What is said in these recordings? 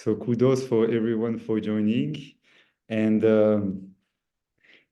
So kudos for everyone for joining. And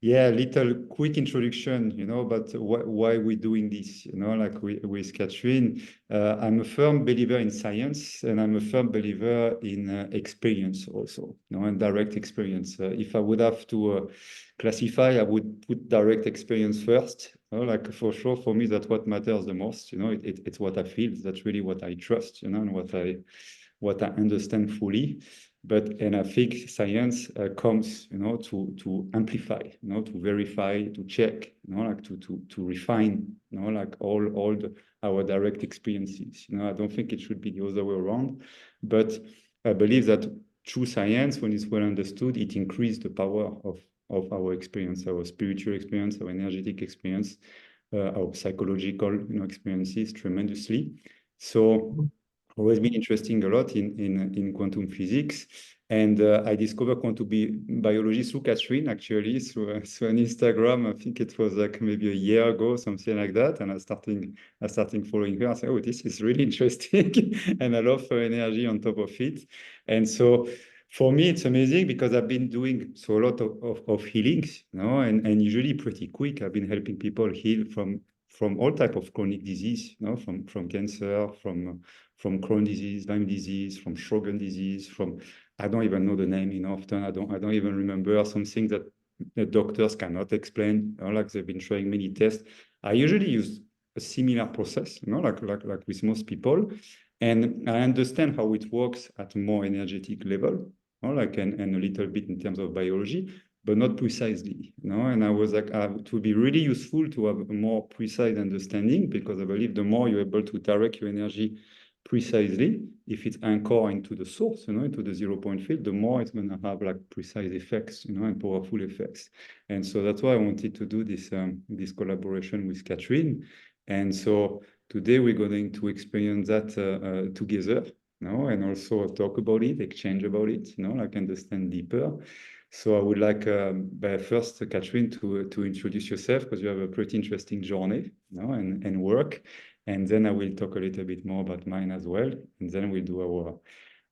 yeah, little quick introduction, about why we're doing this, like with Catherine. I'm a firm believer in science, and I'm a firm believer in experience also, and direct experience. If I would have to classify, I would put direct experience first. Like for sure, for me, that's what matters the most. It's what I feel. That's really what I trust, and what I understand fully. And I think science comes, to amplify, to verify, to check, like to refine, like all our direct experiences. I don't think it should be the other way around, but I believe that true science, when it's well understood, it increases the power of our experience, our spiritual experience, our energetic experience, our psychological, experiences tremendously. So always been interesting a lot in quantum physics. And I discovered quantum biology through Catherine, actually, through an Instagram. I think it was like maybe a year ago, something like that. And I started following her. I said, oh, this is really interesting. And I love her energy on top of it. And so for me, it's amazing because I've been doing a lot of healings, and usually pretty quick. I've been helping people heal from all type of chronic disease, from cancer, from Crohn's disease, Lyme disease, from Sjogren disease, from, I don't even know the name often. I don't even remember some things that the doctors cannot explain, like they've been trying many tests. I usually use a similar process, like with most people. And I understand how it works at a more energetic level, and a little bit in terms of biology, but not precisely, And I was like, it would be really useful to have a more precise understanding, because I believe the more you're able to direct your energy precisely, if it's anchored into the source, into the 0 point field, the more it's going to have like precise effects, and powerful effects. And so that's why I wanted to do this collaboration with Catherine. And so today we're going to experience that together, and also talk about it, exchange about it, like understand deeper. So I would like, first, Catherine, to introduce yourself, because you have a pretty interesting journey, and work. And then I will talk a little bit more about mine as well. And then we'll do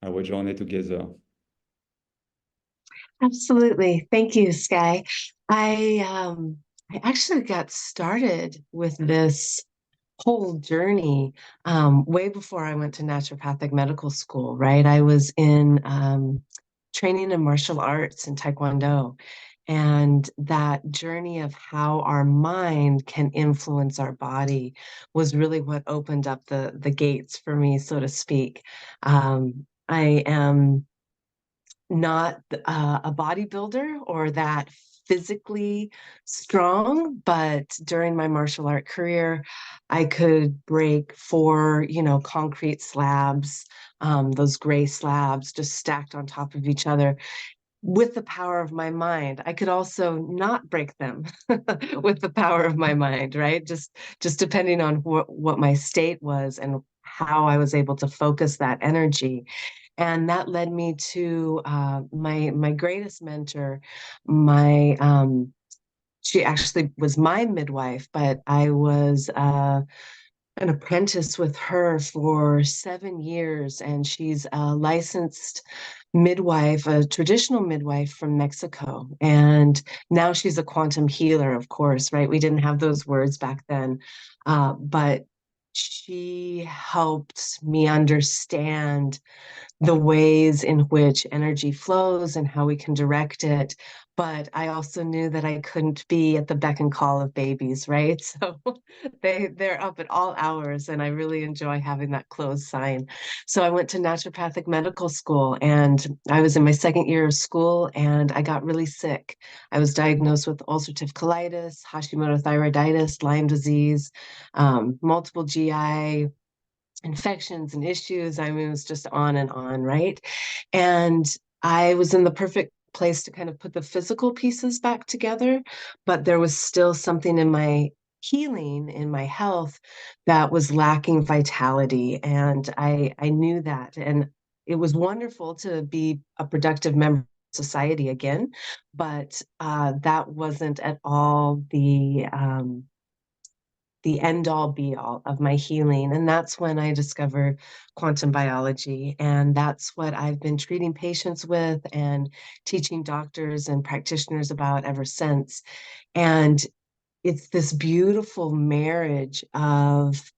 our journey together. Absolutely. Thank you, Skai. I actually got started with this whole journey way before I went to naturopathic medical school, right? I was in training in martial arts and Taekwondo. And that journey of how our mind can influence our body was really what opened up the gates for me, so to speak. I am not a bodybuilder or that physically strong, but during my martial art career, I could break 4, concrete slabs, those gray slabs just stacked on top of each other with the power of my mind. I could also not break them with the power of my mind, right? Just depending on what my state was and how I was able to focus that energy. And that led me to my greatest mentor. My She actually was my midwife, but I was an apprentice with her for 7 years, and she's a licensed midwife, a traditional midwife from Mexico. And now she's a quantum healer, of course, right? We didn't have those words back then, but she helped me understand the ways in which energy flows and how we can direct it. But I also knew that I couldn't be at the beck and call of babies, right? So they're up at all hours, and I really enjoy having that closed sign. So I went to naturopathic medical school, and I was in my second year of school, and I got really sick. I was diagnosed with ulcerative colitis, Hashimoto thyroiditis, Lyme disease, multiple GI infections and issues. I mean, it was just on, right? And I was in the perfect place to kind of put the physical pieces back together, but there was still something in my healing, in my health, that was lacking vitality. And I knew that. And it was wonderful to be a productive member of society again, but that wasn't at all the end all be all of my healing. And that's when I discovered quantum biology. And that's what I've been treating patients with and teaching doctors and practitioners about ever since. And it's this beautiful marriage of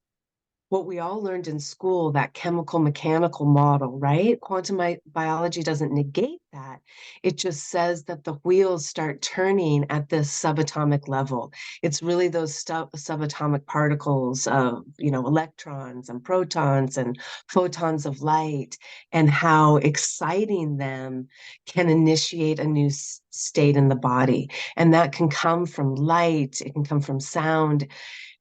what we all learned in school, that chemical mechanical model, right? Quantum biology doesn't negate that. It just says that the wheels start turning at this subatomic level. It's really those subatomic particles of, electrons and protons and photons of light, and how exciting them can initiate a new state in the body. And that can come from light, it can come from sound,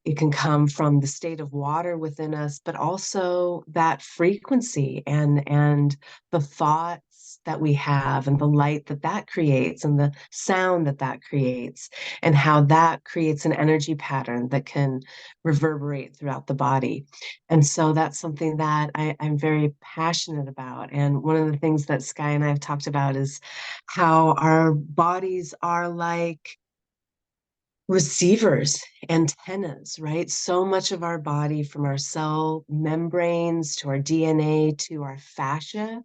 it can come from the state of water within us, but also that frequency and the thoughts that we have and the light that that creates and the sound that that creates, and how that creates an energy pattern that can reverberate throughout the body. And so that's something that I'm very passionate about. And one of the things that Sky and I have talked about is how our bodies are like receivers, antennas, right? So much of our body, from our cell membranes to our DNA to our fascia,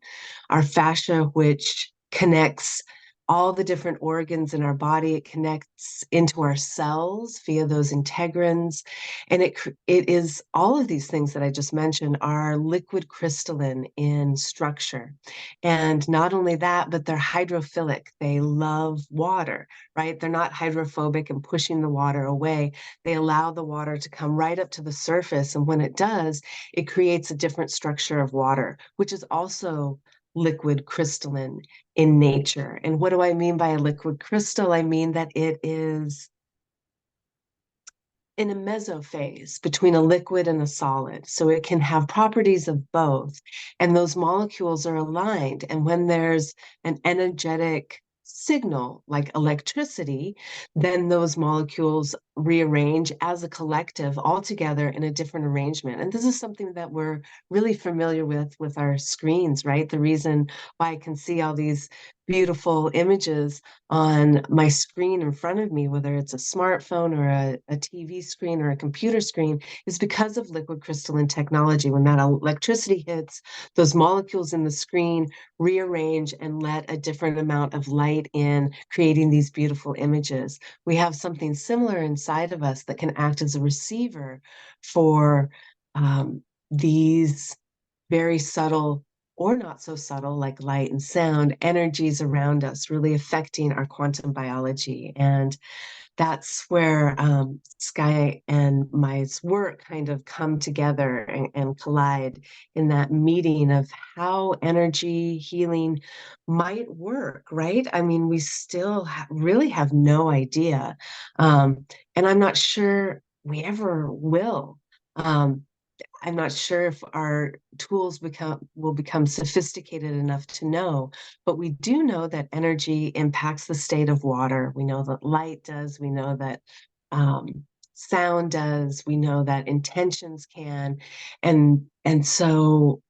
which connects all the different organs in our body. It connects into our cells via those integrins. And it is all of these things that I just mentioned are liquid crystalline in structure. And not only that, but they're hydrophilic. They love water, right? They're not hydrophobic and pushing the water away. They allow the water to come right up to the surface. And when it does, it creates a different structure of water, which is also liquid crystalline in nature. And what do I mean by a liquid crystal? I mean that it is in a mesophase between a liquid and a solid. So it can have properties of both. And those molecules are aligned. And when there's an energetic signal like electricity, then those molecules rearrange as a collective all together in a different arrangement. And this is something that we're really familiar with our screens, right? The reason why I can see all these beautiful images on my screen in front of me, whether it's a smartphone or a TV screen or a computer screen, is because of liquid crystalline technology. When that electricity hits, those molecules in the screen rearrange and let a different amount of light in, creating these beautiful images. We have something similar inside of us that can act as a receiver for these very subtle or not so subtle, like light and sound, energies around us, really affecting our quantum biology. And that's where Sky and my work kind of come together and collide in that meeting of how energy healing might work, right? I mean, we still really have no idea. And I'm not sure we ever will. I'm not sure if our tools will become sophisticated enough to know, but we do know that energy impacts the state of water. We know that light does. We know that sound does. We know that intentions can, and so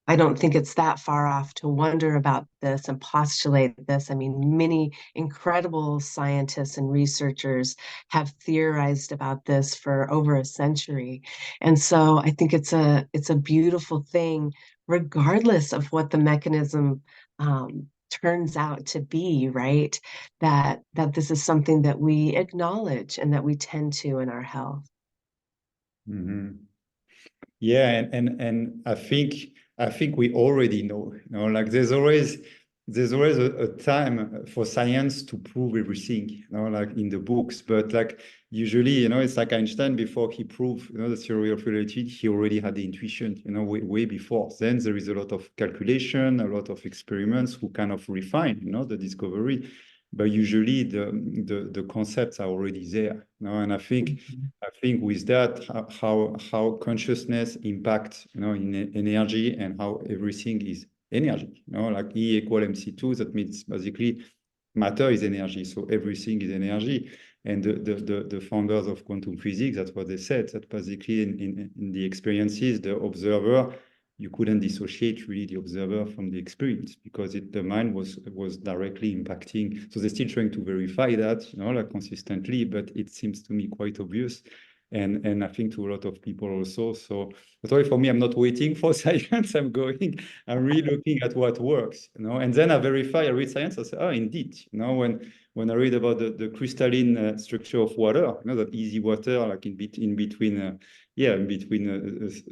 I don't think it's that far off to wonder about this and postulate this. I mean, many incredible scientists and researchers have theorized about this for over a century. And so I think it's a beautiful thing, regardless of what the mechanism turns out to be, right? That this is something that we acknowledge and that we tend to in our health. Mm-hmm. Yeah, and I think we already know, like there's always a time for science to prove everything, like in the books. But like usually, it's like Einstein, before he proved, the theory of relativity, he already had the intuition, way before. Then there is a lot of calculation, a lot of experiments who kind of refine, the discovery. But usually the concepts are already there, and I think with that, how consciousness impacts, in energy, and how everything is energy, like E equal MC2, that means basically matter is energy, so everything is energy. And the founders of quantum physics, that's what they said, that basically in the experiences, the observer, you couldn't dissociate really the observer from the experience, because the mind was directly impacting. So they're still trying to verify that, like consistently, but it seems to me quite obvious. and I think to a lot of people also. So that's why for me, I'm not waiting for science. I'm really looking at what works, and then I verify, I read science, I say, oh, indeed, when I read about the crystalline structure of water, that easy water, like in between,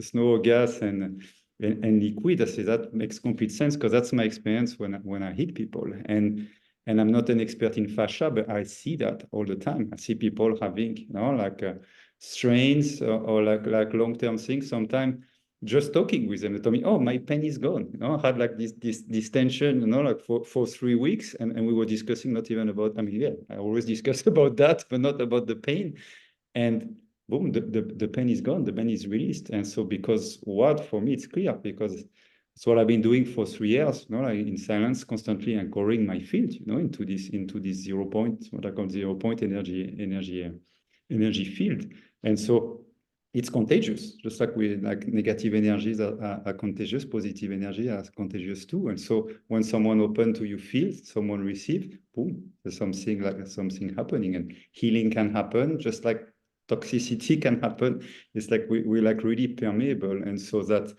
snow, gas, and liquid, I say that makes complete sense because that's my experience when I hit people. And I'm not an expert in fascia, but I see that all the time. I see people having, strains or like long-term things. Sometimes just talking with them, they told me, "Oh, my pain is gone." I had like this tension, like for 3 weeks, and we were discussing not even about. I mean, yeah, I always discuss about that, but not about the pain. And boom, the pain is gone, the pain is released. And so because what, for me, it's clear because it's what I've been doing for 3 years, like in silence, constantly anchoring my field, into this 0 point, what I call 0 point energy field. And so it's contagious, just like negative energies are contagious, positive energy are contagious too. And so when someone open to you feel, someone receive, boom, there's something happening, and healing can happen, just like toxicity can happen. It's like we're like really permeable. And so that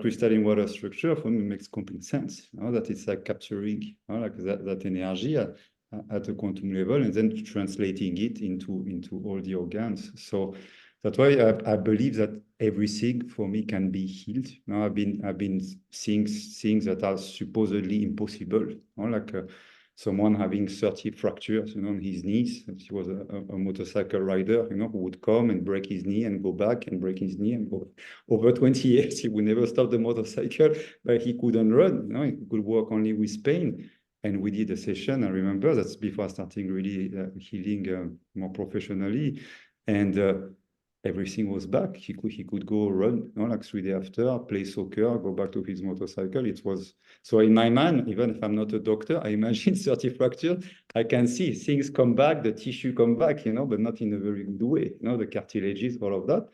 crystalline water structure for me makes complete sense. That it's like capturing like that energy at a quantum level, and then translating it into all the organs. So that's why I believe that everything for me can be healed. I've been seeing things that are supposedly impossible, like someone having 30 fractures, on his knees. He was a motorcycle rider, who would come and break his knee and go back and break his knee and go. Over 20 years, he would never stop the motorcycle, but he couldn't run. He could walk only with pain. And we did a session. I remember that's before starting really healing more professionally, and everything was back. He could go run, like 3 days after, play soccer, go back to his motorcycle. It was so in my mind, even if I'm not a doctor, I imagine 30 fractures. I can see things come back, the tissue come back, but not in a very good way. The cartilages, all of that.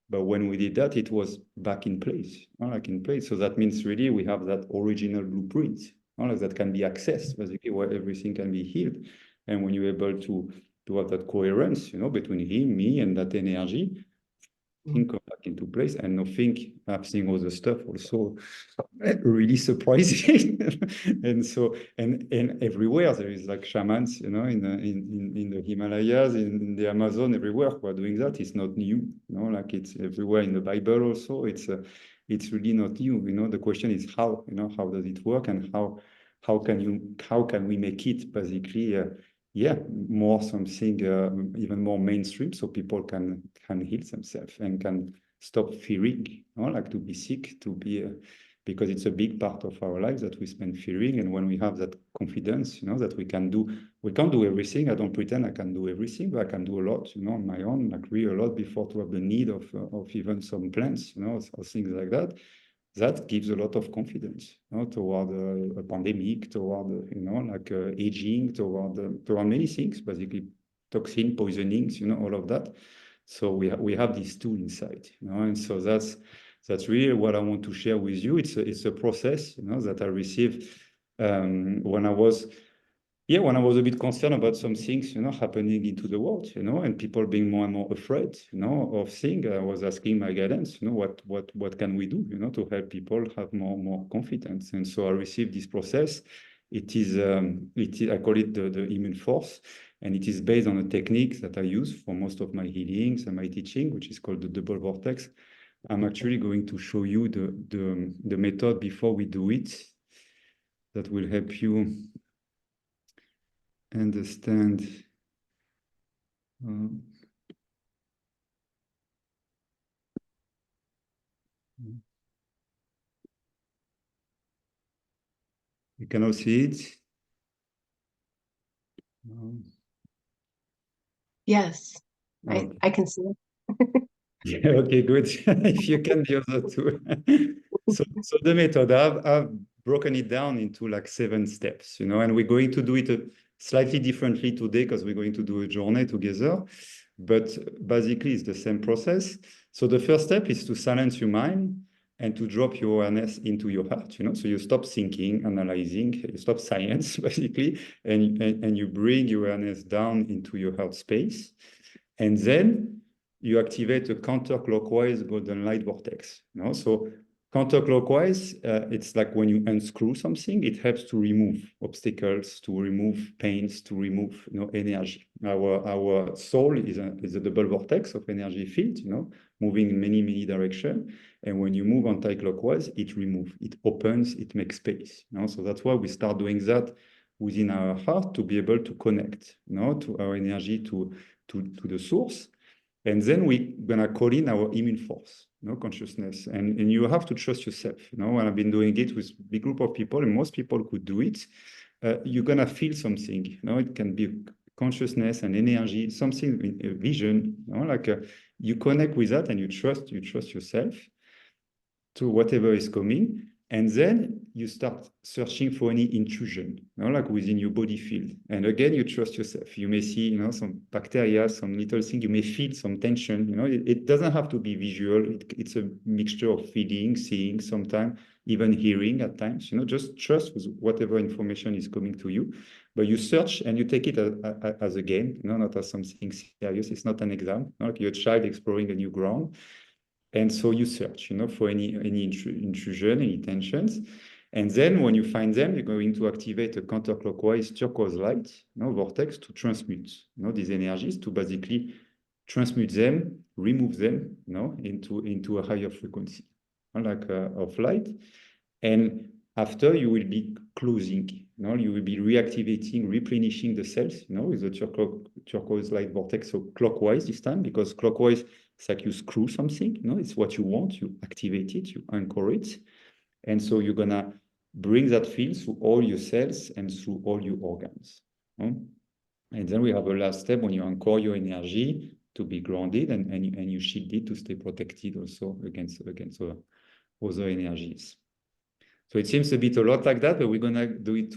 But when we did that, it was back in place, like in place. So that means really we have that original blueprint, like that can be accessed, basically, where everything can be healed. And when you're able to have that coherence, between him, me, and that energy, things come back into place. And I think I've seen all the stuff also really surprising. And so and everywhere there is like shamans, in the Himalayas, in the Amazon, everywhere who are doing that. It's not new, like it's everywhere in the Bible also. It's really not new. The question is how, how does it work, and how can we make it basically more something even more mainstream, so people can heal themselves and can stop fearing, like to be sick, to be because it's a big part of our lives that we spend fearing. And when we have that confidence, that we can't do everything. I don't pretend I can do everything, but I can do a lot, on my own, like really a lot before to have the need of even some plants, or things like that. That gives a lot of confidence, toward a pandemic, toward, aging, toward many things, basically toxin, poisonings, all of that. So we have these two inside, and so that's really what I want to share with you. It's a process, that I received when I was a bit concerned about some things, happening into the world, and people being more and more afraid, of things. I was asking my guidance, what can we do, to help people have more confidence. And so I received this process. It is I call it the immune force, and it is based on a technique that I use for most of my healings and my teaching, which is called the Double Vortex. I'm actually going to show you the method before we do it, that will help you understand. You can all see it. Yes, Okay. I can see it. Yeah, okay, good. If you can, the other two. So the method, I've broken it down into like 7 steps, and we're going to do it slightly differently today because we're going to do a journey together. But basically, it's the same process. So the first step is to silence your mind and to drop your awareness into your heart, So you stop thinking, analyzing, you stop science, basically, and you bring your awareness down into your heart space. And then you activate a counterclockwise golden light vortex. So counterclockwise, it's like when you unscrew something, it helps to remove obstacles, to remove pains, to remove energy. Our soul is a double vortex of energy field, moving in many directions. And when you move anti-clockwise, it removes, it opens, it makes space. So that's why we start doing that within our heart to be able to connect, to our energy, to the source. And then we're gonna call in our immune force, consciousness. And you have to trust yourself. And I've been doing it with a big group of people, and most people could do it. You're gonna feel something. It can be consciousness and energy, something, a vision. You connect with that, and you trust yourself to whatever is coming. And then you start searching for any intrusion, like within your body field. And again, you trust yourself. You may see, some bacteria, some little thing. You may feel some tension. It doesn't have to be visual. It's a mixture of feeling, seeing, sometimes even hearing at times. Just trust with whatever information is coming to you. But you search and you take it as a game, not as something serious. It's not an exam. Like you're a child exploring a new ground. And so you search, for any intrusion, any tensions. And then when you find them, you're going to activate a counterclockwise turquoise light, vortex to transmute, these energies, to basically transmute them, remove them, into a higher frequency, of light. And after, you will be closing, you will be reactivating, replenishing the cells, with the turquoise light vortex, so clockwise this time, because clockwise, it's like you screw something, it's what you want, you activate it, you anchor it. And so you're gonna bring that field through all your cells and through all your organs. And then we have a last step when you anchor your energy to be grounded and you shield it to stay protected also against other energies. So it seems a bit a lot like that, but we're gonna do it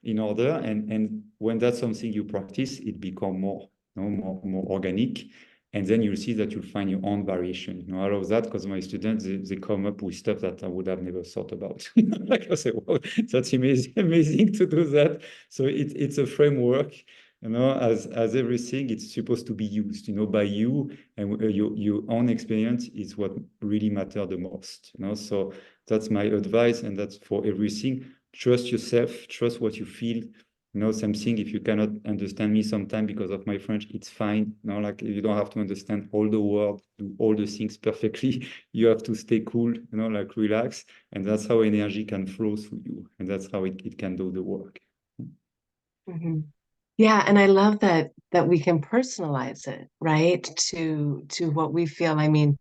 in order. And when that's something you practice, it becomes more organic. And then you'll see that you'll find your own variation. I love that because my students, they come up with stuff that I would have never thought about. Like I say, wow, that's amazing to do that. So it's a framework, as everything, it's supposed to be used, by you, and your own experience is what really matters the most. So that's my advice, and that's for everything. Trust yourself, trust what you feel. Something, if you cannot understand me sometime because of my French, it's fine. Like you don't have to understand all the world, do all the things perfectly. You have to stay cool, like relax. And that's how energy can flow through you. And that's how it can do the work. Mm-hmm. Yeah, and I love that we can personalize it, right? To what we feel. I mean,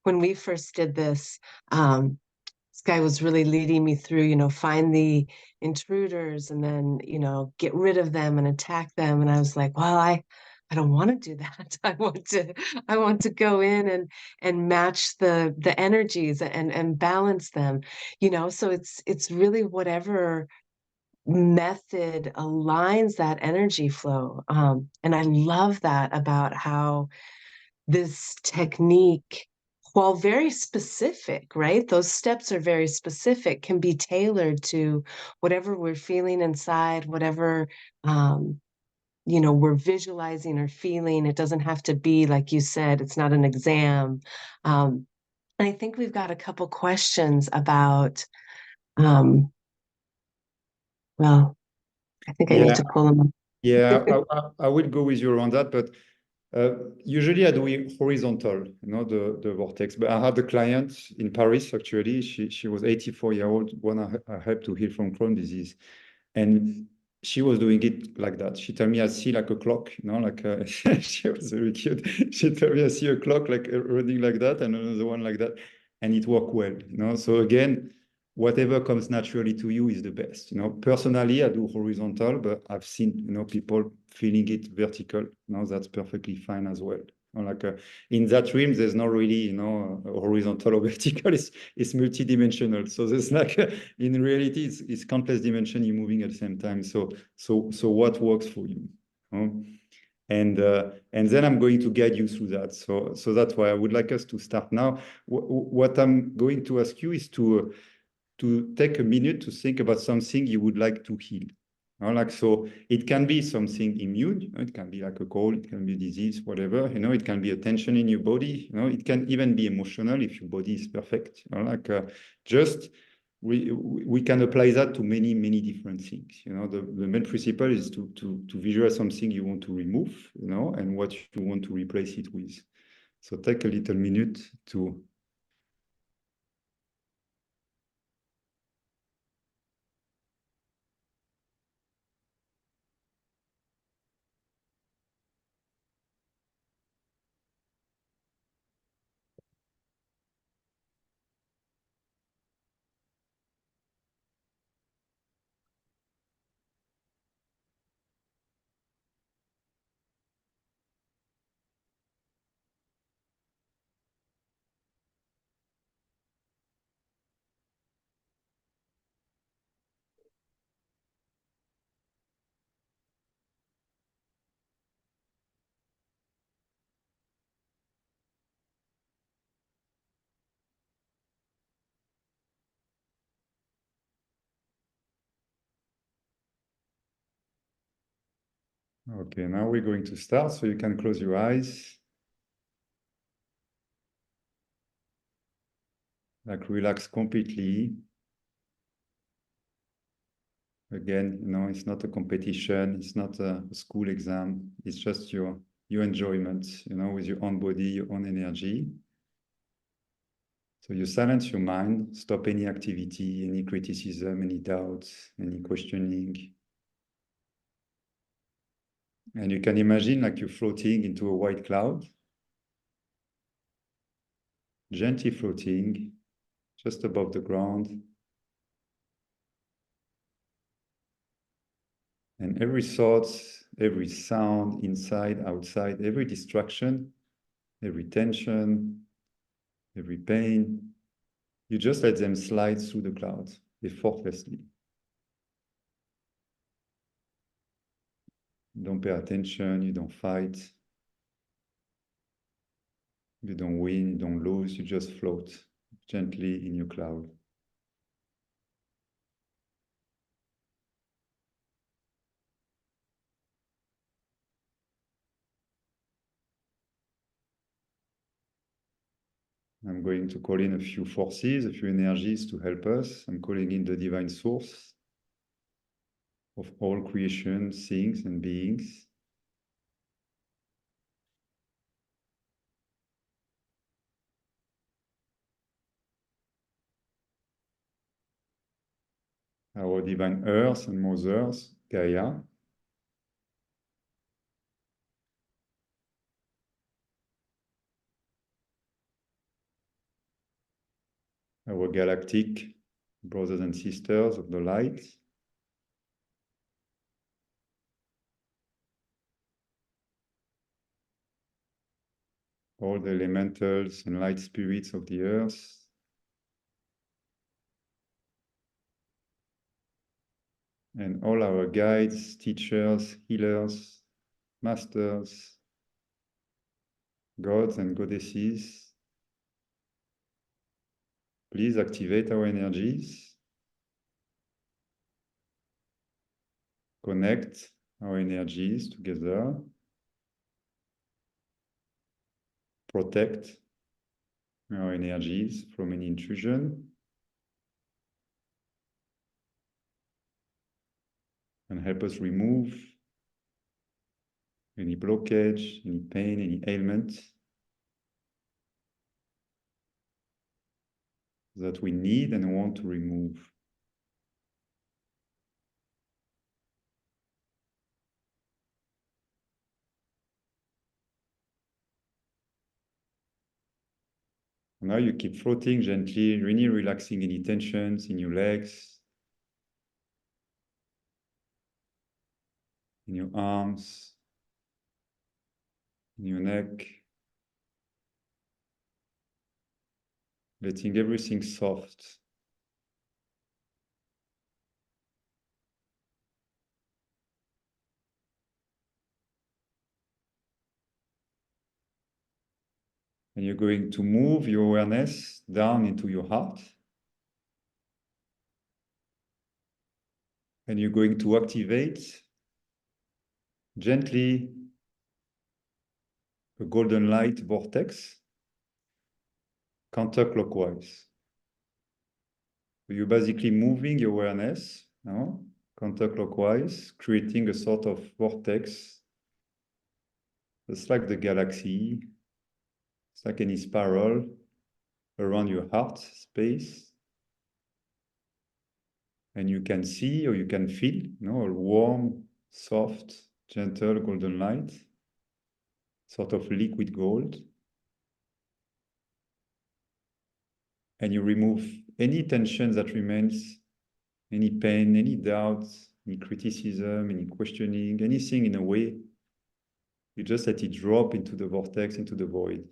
when we first did this, this guy was really leading me through, find the intruders and then, get rid of them and attack them. And I was like, well, I don't want to do that. I want to go in and match the energies and balance them, so it's really whatever method aligns that energy flow. And I love that about how this technique, while very specific, right? Those steps are very specific, can be tailored to whatever we're feeling inside, whatever we're visualizing or feeling. It doesn't have to be, like you said, it's not an exam. And I think we've got a couple questions about, well, I think I need Yeah, to pull them up. yeah, I will go with you around that, but usually I do it horizontal, the vortex. But I had a client in Paris, actually. She was 84-year-old, one I helped to heal from Crohn's disease. And she was doing it like that. She told me I see like a clock, she was very cute. She told me I see a clock like running like that and another one like that. And it worked well, So again, whatever comes naturally to you is the best. Personally, I do horizontal, but I've seen, people feeling it vertical. That's perfectly fine as well. In that realm, there's not really, horizontal or vertical. It's multidimensional. So there's like, in reality, it's countless dimensions you're moving at the same time. So what works for you? And then I'm going to guide you through that. So that's why I would like us to start now. What I'm going to ask you is to take a minute to think about something you would like to heal. Like, so it can be something immune, it can be like a cold, it can be disease, whatever, it can be a tension in your body, it can even be emotional if your body is perfect, like just we can apply that to many, many different things. The main principle is to visualize something you want to remove, and what you want to replace it with. So take a little minute to okay, now we're going to start, so you can close your eyes, like relax completely. Again, it's not a competition, it's not a school exam, it's just your enjoyment, with your own body, your own energy. So you silence your mind, stop any activity, any criticism, any doubts, any questioning. And you can imagine like you're floating into a white cloud, gently floating just above the ground. And every thought, every sound, inside, outside, every distraction, every tension, every pain, you just let them slide through the clouds effortlessly. You don't pay attention, you don't fight, you don't win, you don't lose, you just float gently in your cloud. I'm going to call in a few forces, a few energies to help us. I'm calling in the divine source of all creation, things and beings. Our divine earth and mothers, Gaia. Our galactic brothers and sisters of the light. All the elementals and light spirits of the earth. And all our guides, teachers, healers, masters, gods and goddesses. Please activate our energies. Connect our energies together. Protect our energies from any intrusion. And help us remove any blockage, any pain, any ailment that we need and want to remove. Now you keep floating gently, really relaxing any tensions in your legs, in your arms, in your neck, letting everything soft. And you're going to move your awareness down into your heart. And you're going to activate gently a golden light vortex counterclockwise. So you're basically moving your awareness, no? Counterclockwise, creating a sort of vortex. It's like the galaxy. It's like any spiral around your heart space. And you can see or you can feel, a warm, soft, gentle golden light, sort of liquid gold. And you remove any tension that remains, any pain, any doubt, any criticism, any questioning, anything in a way. You just let it drop into the vortex, into the void.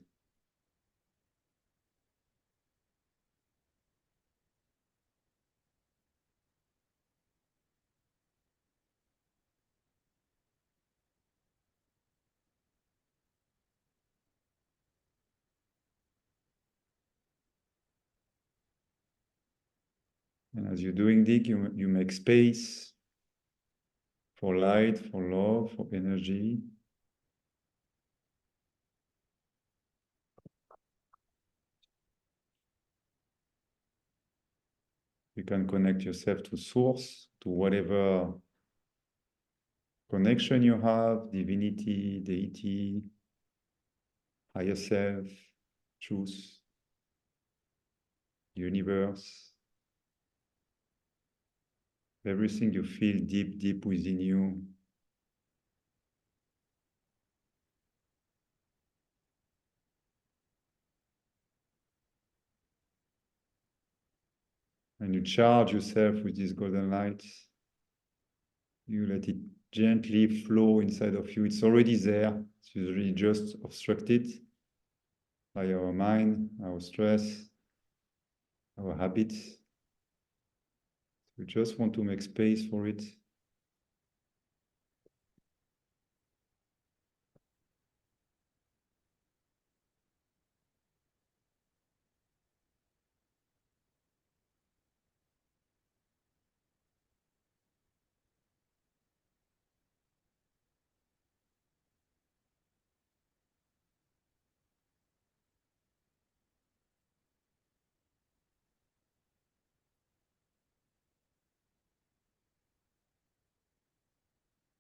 And as you're doing this, you make space for light, for love, for energy. You can connect yourself to source, to whatever connection you have, divinity, deity, higher self, truth, universe. Everything you feel deep, deep within you. And you charge yourself with this golden light. You let it gently flow inside of you. It's already there. It's usually just obstructed by our mind, our stress, our habits. We just want to make space for it.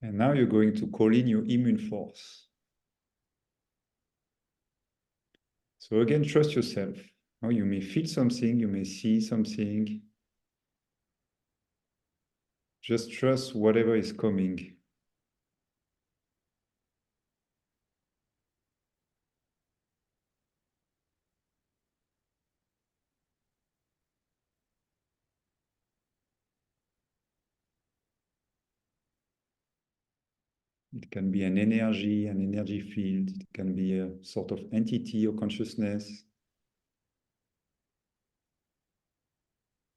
And now you're going to call in your immune force. So again, trust yourself. Now you may feel something, you may see something. Just trust whatever is coming. It can be an energy field. It can be a sort of entity or consciousness.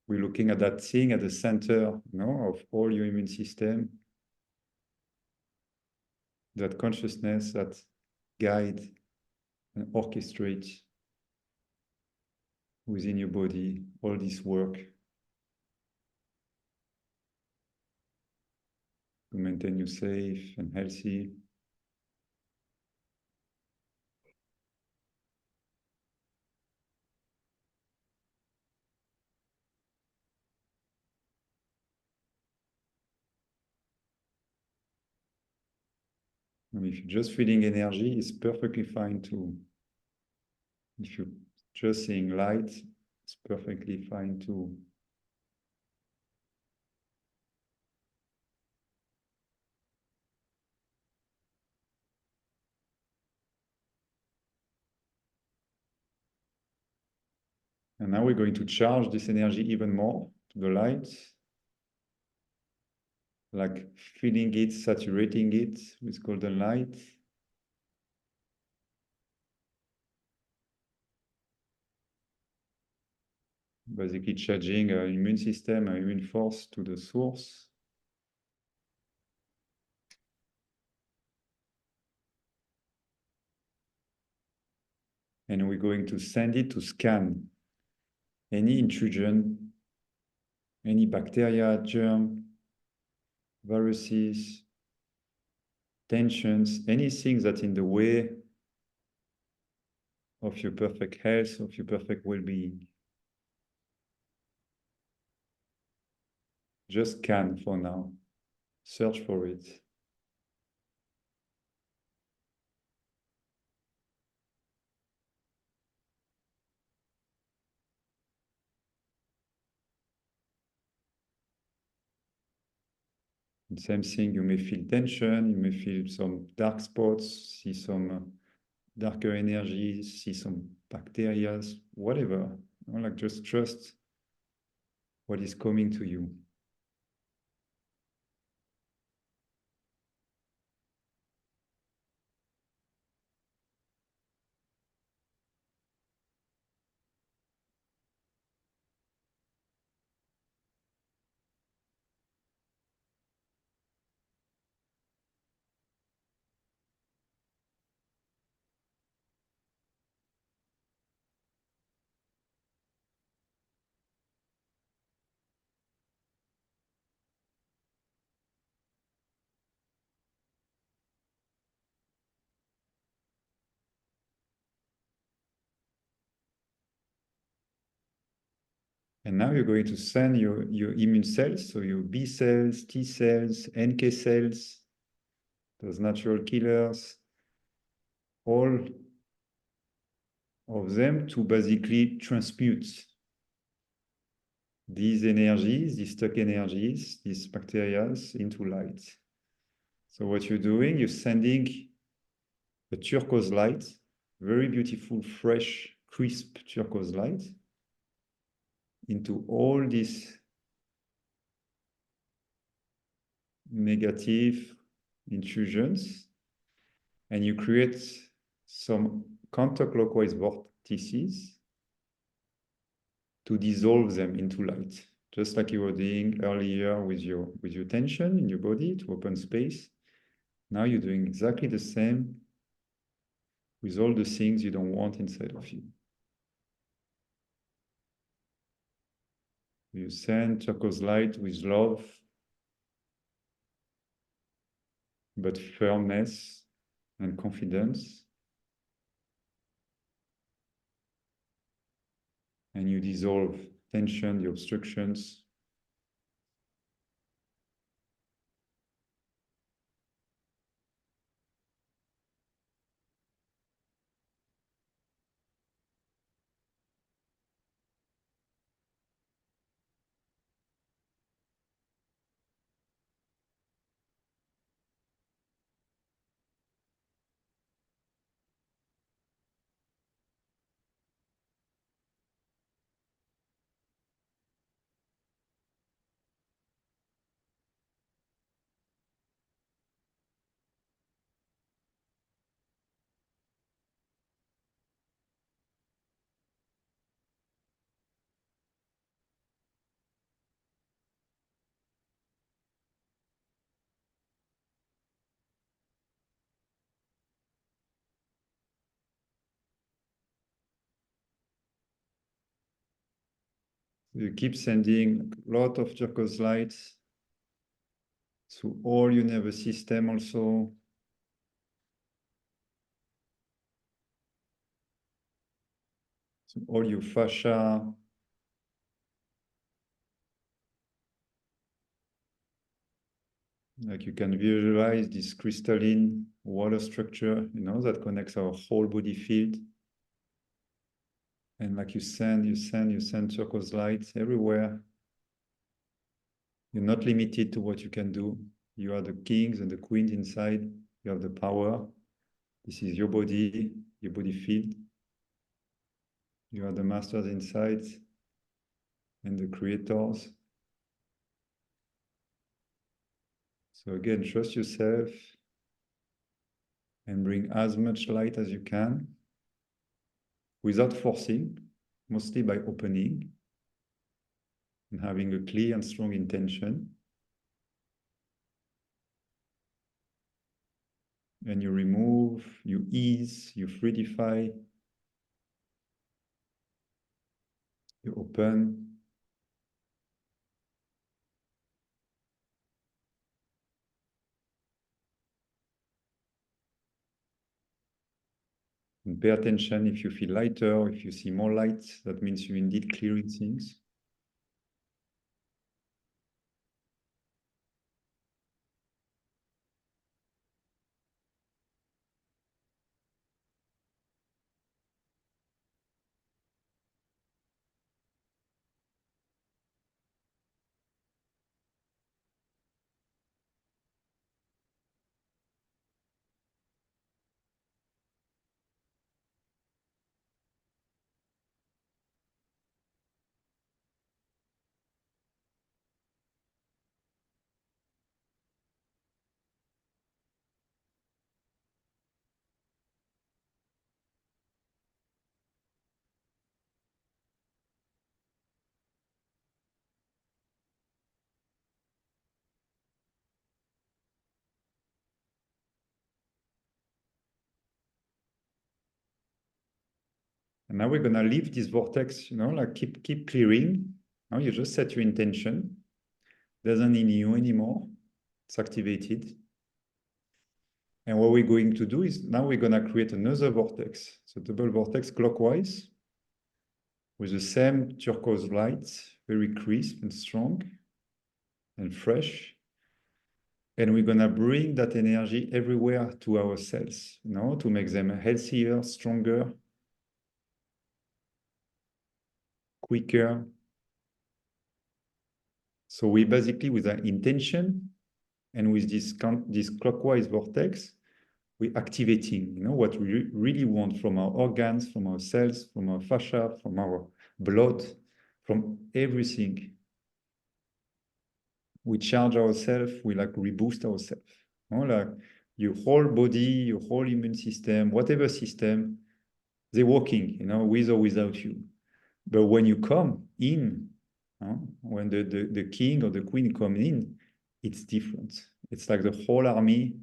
We're looking at that thing at the center, of all your immune system. That consciousness that guides and orchestrates within your body all this work to maintain you safe and healthy. And if you're just feeling energy, it's perfectly fine too. If you're just seeing light, it's perfectly fine too. And now we're going to charge this energy even more to the light, like filling it, saturating it with golden light. Basically charging our immune system, our immune force to the source. And we're going to send it to scan any intrusion, any bacteria, germ, viruses, tensions, anything that's in the way of your perfect health, of your perfect well-being. Just scan for now. Search for it. And same thing, you may feel tension, you may feel some dark spots, see some darker energies, see some bacteria, whatever. You know, like just trust what is coming to you. And now you're going to send your immune cells, so your B cells, T cells, NK cells, those natural killers, all of them to basically transmute these energies, these stuck energies, these bacteria into light. So what you're doing, you're sending a turquoise light, very beautiful, fresh, crisp turquoise light into all these negative intrusions, and you create some counterclockwise vortices to dissolve them into light, just like you were doing earlier with your tension in your body to open space. Now you're doing exactly the same with all the things you don't want inside of you. You send turquoise light with love, but firmness and confidence. And you dissolve tension, the obstructions. You keep sending a lot of turquoise lights through all your nervous system also. So all your fascia. Like you can visualize this crystalline water structure, you know, that connects our whole body field. And like you send turquoise lights everywhere. You're not limited to what you can do. You are the kings and the queens inside. You have the power. This is your body field. You are the masters inside and the creators. So again, trust yourself and bring as much light as you can without forcing, mostly by opening and having a clear and strong intention. And you remove, you ease, you fluidify, you open. And pay attention if you feel lighter, if you see more light, that means you're indeed clearing things. And now we're gonna leave this vortex, like keep clearing. Now you just set your intention. Doesn't need you anymore. It's activated. And what we're going to do is now we're gonna create another vortex. So double vortex clockwise with the same turquoise light, very crisp and strong and fresh. And we're gonna bring that energy everywhere to our cells, to make them healthier, stronger, quicker. So we basically, with our intention and with this clockwise vortex, we're activating, what we really want from our organs, from our cells, from our fascia, from our blood, from everything. We charge ourselves, we reboost ourselves. Like your whole body, your whole immune system, whatever system, they're working, with or without you. But when you come in, when the king or the queen come in, it's different. It's like the whole army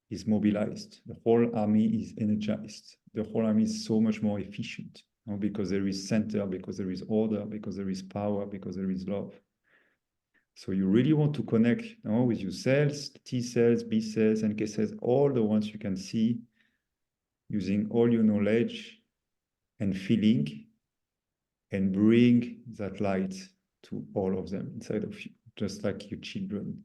is mobilized. The whole army is energized. The whole army is so much more efficient, because there is center, because there is order, because there is power, because there is love. So you really want to connect with your cells, T cells, B cells, NK cells, all the ones you can see, using all your knowledge and feeling, and bring that light to all of them inside of you, just like your children.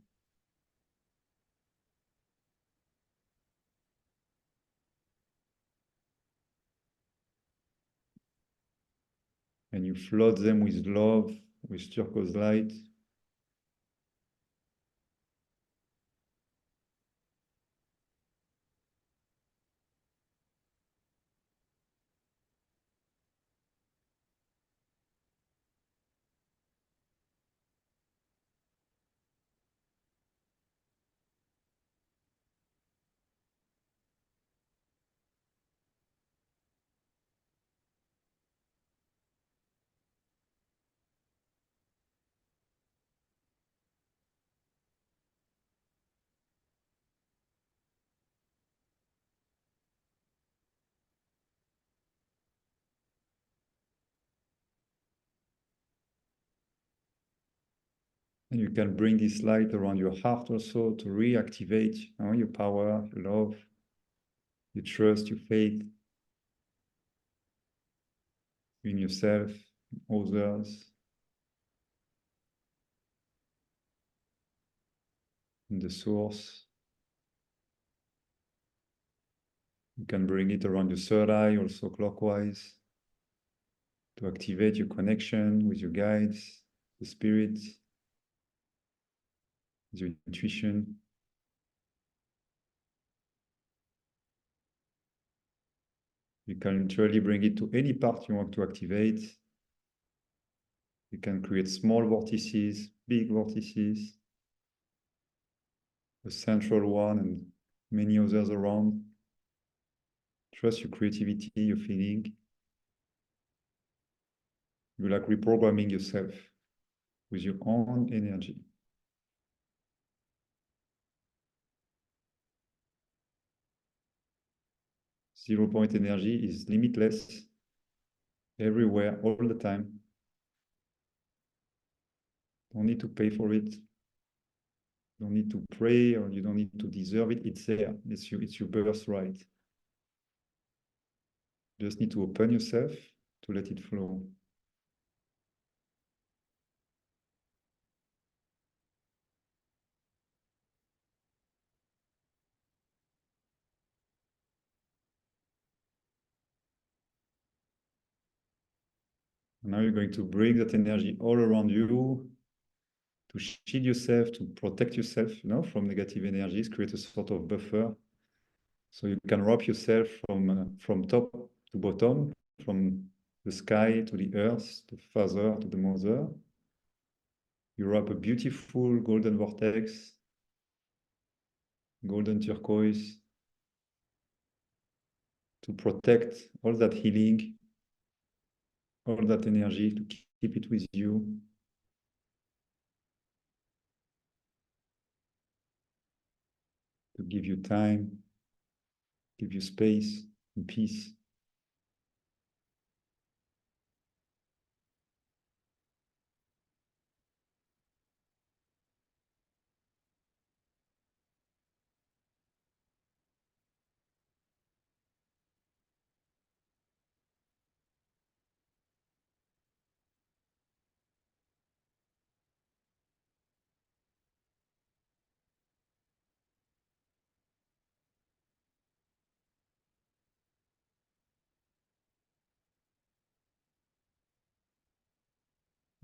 And you flood them with love, with turquoise light. And you can bring this light around your heart also to reactivate your power, your love, your trust, your faith in yourself, in others, in the source. You can bring it around your third eye, also clockwise, to activate your connection with your guides, the spirit, your intuition. You can literally bring it to any part you want to activate. You can create small vortices, big vortices, a central one and many others around. Trust your creativity, your feeling. You're like reprogramming yourself with your own energy. 0 point energy is limitless, everywhere, all the time. Don't need to pay for it. Don't need to pray, or you don't need to deserve it. It's there. It's your birthright. Just need to open yourself to let it flow. Now you're going to bring that energy all around you to shield yourself, to protect yourself, from negative energies, create a sort of buffer. So you can wrap yourself from top to bottom, from the sky to the earth, the father to the mother. You wrap a beautiful golden vortex, golden turquoise, to protect all that healing, all that energy, to keep it with you. To give you time, give you space and peace.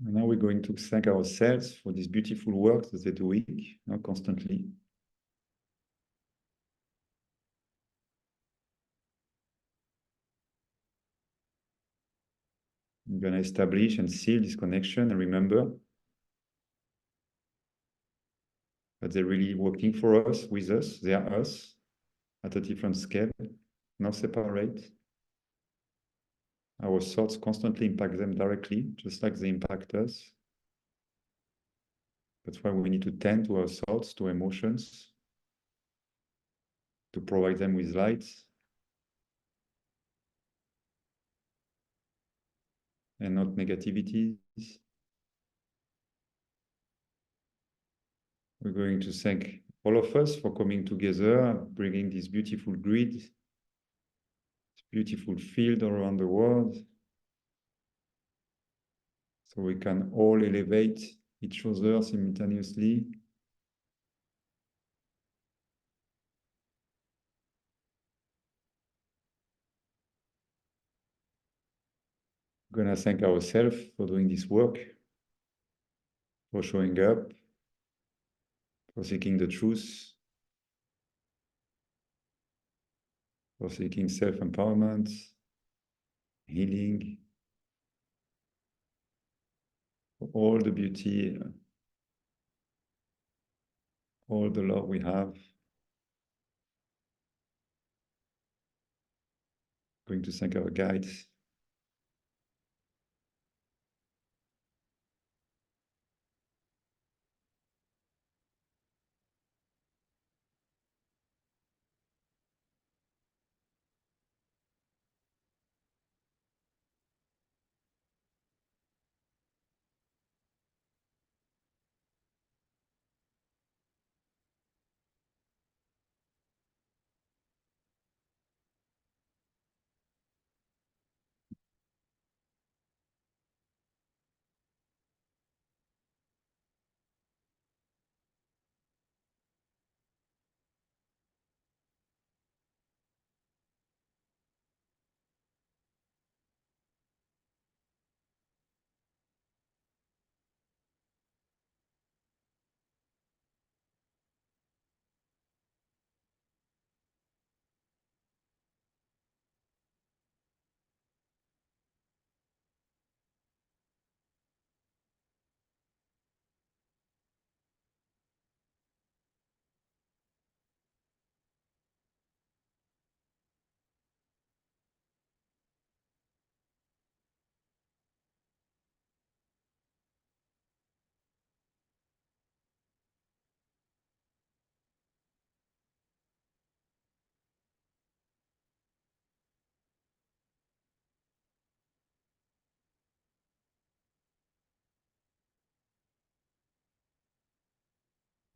And now we're going to thank ourselves for this beautiful work that they're doing constantly. I'm going to establish and seal this connection and remember that they're really working for us, with us. They are us at a different scale, not separate. Our thoughts constantly impact them directly, just like they impact us. That's why we need to tend to our thoughts, to emotions, to provide them with light and not negativities. We're going to thank all of us for coming together, bringing this beautiful grid, this beautiful field all around the world, so we can all elevate each other simultaneously. We're going to thank ourselves for doing this work, for showing up, for seeking the truth, for seeking self-empowerment, healing, for all the beauty, all the love we have. Going to thank our guides.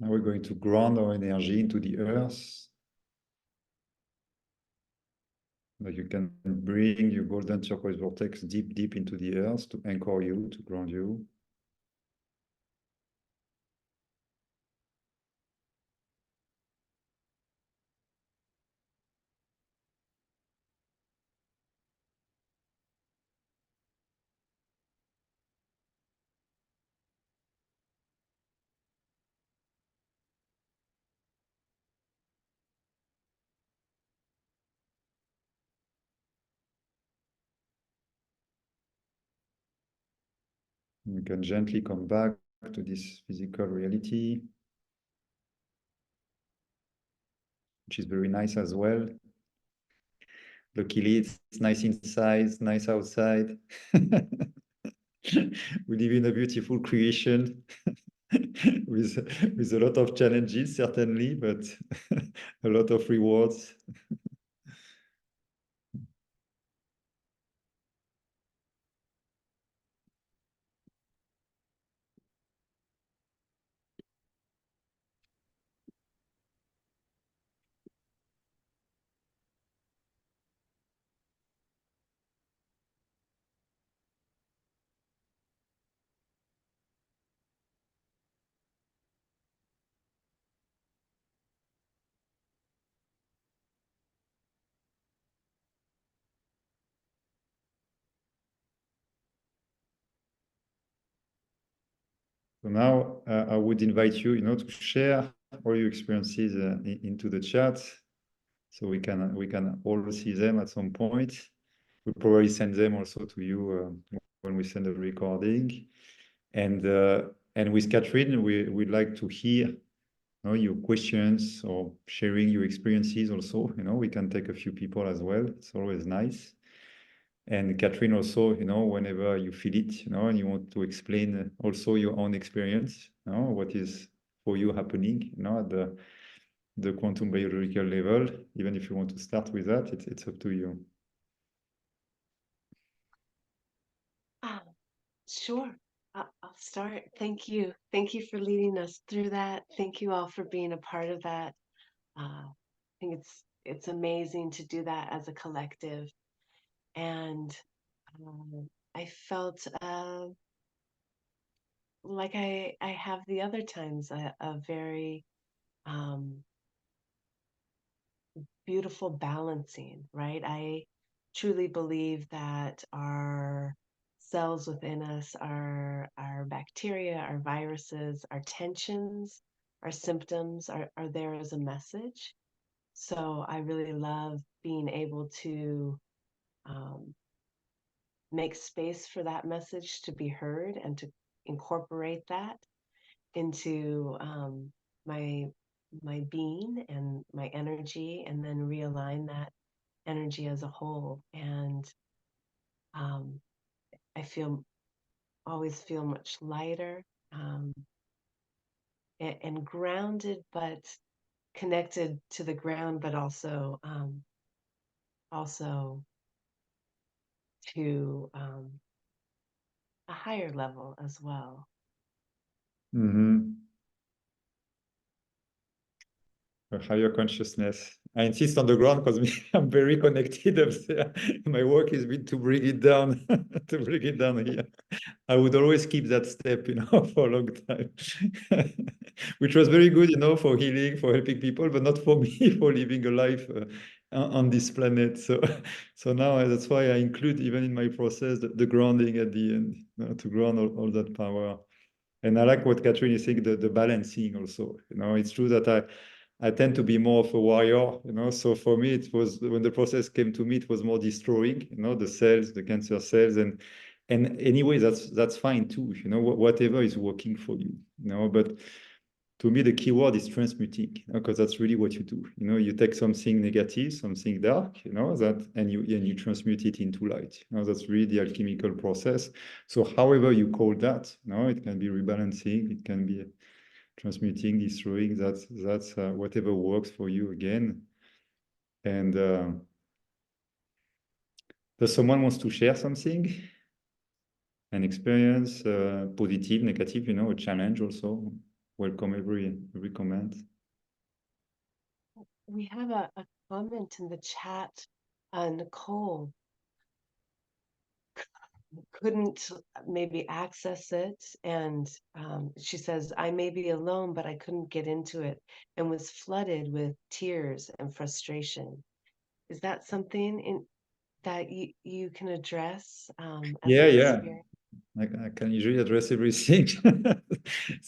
Now we're going to ground our energy into the earth. Like you can bring your golden turquoise vortex deep, deep into the earth to anchor you, to ground you. You can gently come back to this physical reality, which is very nice as well. Luckily, it's nice inside, nice outside. We live in a beautiful creation with a lot of challenges, certainly, but a lot of rewards. So now I would invite you, to share all your experiences into the chat, so we can all see them at some point. We'll probably send them also to you when we send the recording. And with Catherine, we'd like to hear your questions or sharing your experiences also. We can take a few people as well. It's always nice. And Catherine also, whenever you feel it, and you want to explain also your own experience, what is for you happening, at the quantum biological level. Even if you want to start with that, it's up to you. Ah, sure. I'll start. Thank you. Thank you for leading us through that. Thank you all for being a part of that. I think it's amazing to do that as a collective. And I felt like I have the other times a very um, beautiful balancing, right? I truly believe that our cells within us, our bacteria, our viruses, our tensions, our symptoms are there as a message. So I really love being able to um, make space for that message to be heard and to incorporate that into my my being and my energy, and then realign that energy as a whole. And um, I feel always feel much lighter, um, and grounded, but connected to the ground, but also to a higher level as well. Mm-hmm. A higher consciousness. I insist on the ground because I'm very connected up there. My work has been to bring it down, to bring it down here. I would always keep that step, for a long time, which was very good, for healing, for helping people, but not for me, for living a life on this planet. So now that's why I include even in my process the grounding at the end, to ground all that power. And I like what Catherine is saying, the balancing also. It's true that I tend to be more of a warrior, So for me, it was when the process came to me, it was more destroying, the cells, the cancer cells, and anyway, that's fine too, whatever is working for you, But to me, the key word is transmuting, because that's really what you do. You take something negative, something dark, and you transmute it into light. That's really the alchemical process. So however you call that, it can be rebalancing, it can be transmuting, destroying. That's whatever works for you again. And does someone wants to share something? An experience, positive, negative, a challenge also. Welcome every comment. We have a comment in the chat Nicole couldn't maybe access it, and she says, I may be alone, but I couldn't get into it, and was flooded with tears and frustration. Is that something that you can address as Yeah, an yeah. experience? I can usually address everything.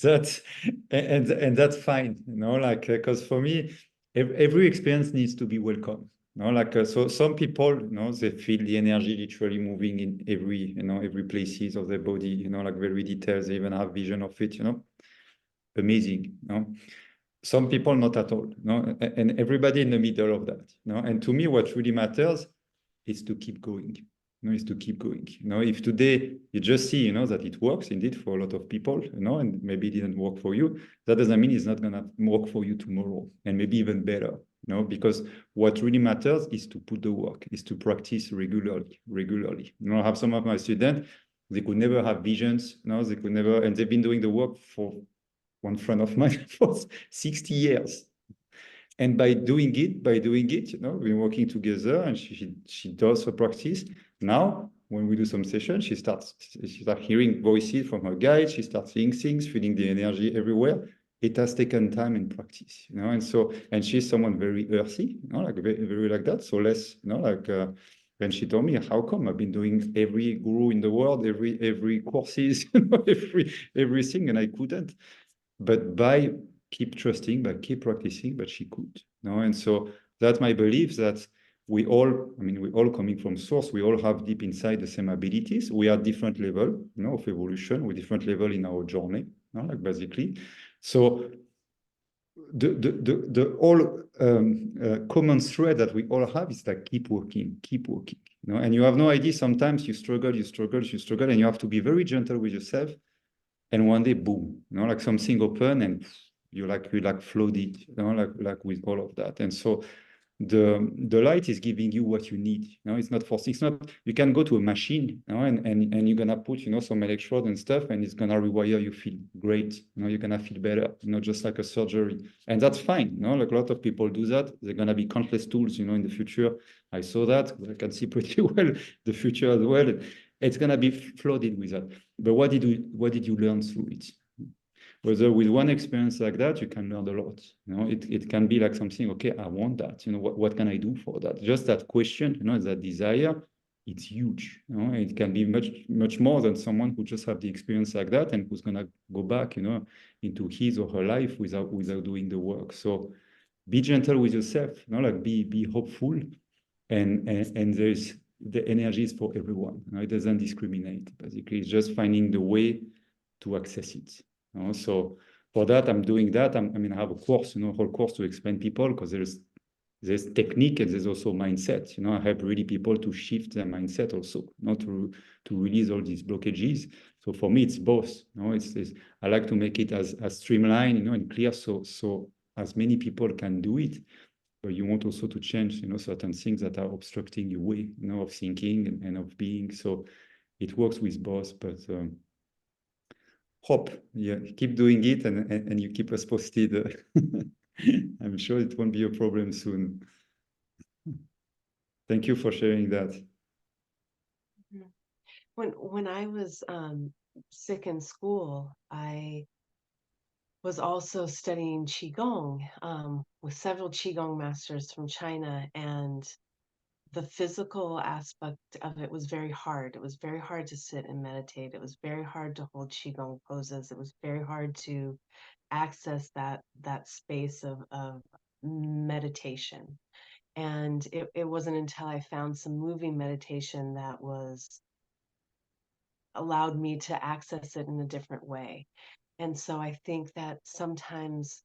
That and that's fine, like because for me, every experience needs to be welcome. So some people, they feel the energy literally moving in every places of their body, like very details. They even have vision of it, amazing. Some people not at all, and everybody in the middle of that. And to me, what really matters is to keep going. Is to keep going. If today you just see, that it works indeed for a lot of people, and maybe it didn't work for you, that doesn't mean it's not gonna work for you tomorrow, and maybe even better. Because what really matters is to put the work, is to practice regularly. I have some of my students, they could never have visions, they could never, and they've been doing the work for one friend of mine for 60 years. And by doing it, we're working together, and she does her practice. Now, when we do some sessions, she starts hearing voices from her guide. She starts seeing things, feeling the energy everywhere. It has taken time and practice, and she's someone very earthy, like very, very like that. So less, like. Then she told me, how come I've been doing every guru in the world, every courses, everything, and I couldn't. But by keep trusting, by keep practicing, but she could. And so that's my belief that we all coming from source, we all have deep inside the same abilities. We are different level, of evolution, we're different level in our journey, like basically. So the all common thread that we all have is like keep working, and you have no idea. Sometimes you struggle, and you have to be very gentle with yourself. And one day, boom, like something open, and you like flooded, like with all of that. And so the light is giving you what you need. It's not forcing. It's not. You can go to a machine, and you're gonna put, some electrode and stuff, and it's gonna rewire you. Feel great. You're gonna feel better. Just like a surgery, and that's fine. Like a lot of people do that. They're gonna be countless tools, in the future. I saw that. I can see pretty well the future as well. It's gonna be flooded with that. But what did you learn through it? Whether with one experience like that, you can learn a lot. It can be like something, okay, I want that. What can I do for that? Just that question, that desire, it's huge. It can be much more than someone who just have the experience like that and who's gonna go back, into his or her life without doing the work. So be gentle with yourself, like be hopeful, and there's the energy is for everyone. It doesn't discriminate. Basically, it's just finding the way to access it. So for that, I'm doing that. I have a course, a whole course to explain people, because there's technique and there's also mindset. I help really people to shift their mindset also, not to release all these blockages. So for me, it's both. I like to make it as streamlined, and clear, so as many people can do it. But you want also to change, certain things that are obstructing your way, of thinking and of being. So it works with both, but hope, yeah, keep doing it, and you keep us posted. I'm sure it won't be a problem soon. Thank you for sharing that. When I was sick in school, I was also studying Qigong with several Qigong masters from China, and the physical aspect of it was very hard. It was very hard to sit and meditate. It was very hard to hold Qigong poses. It was very hard to access that space of meditation. And it wasn't until I found some moving meditation that was allowed me to access it in a different way. And so I think that sometimes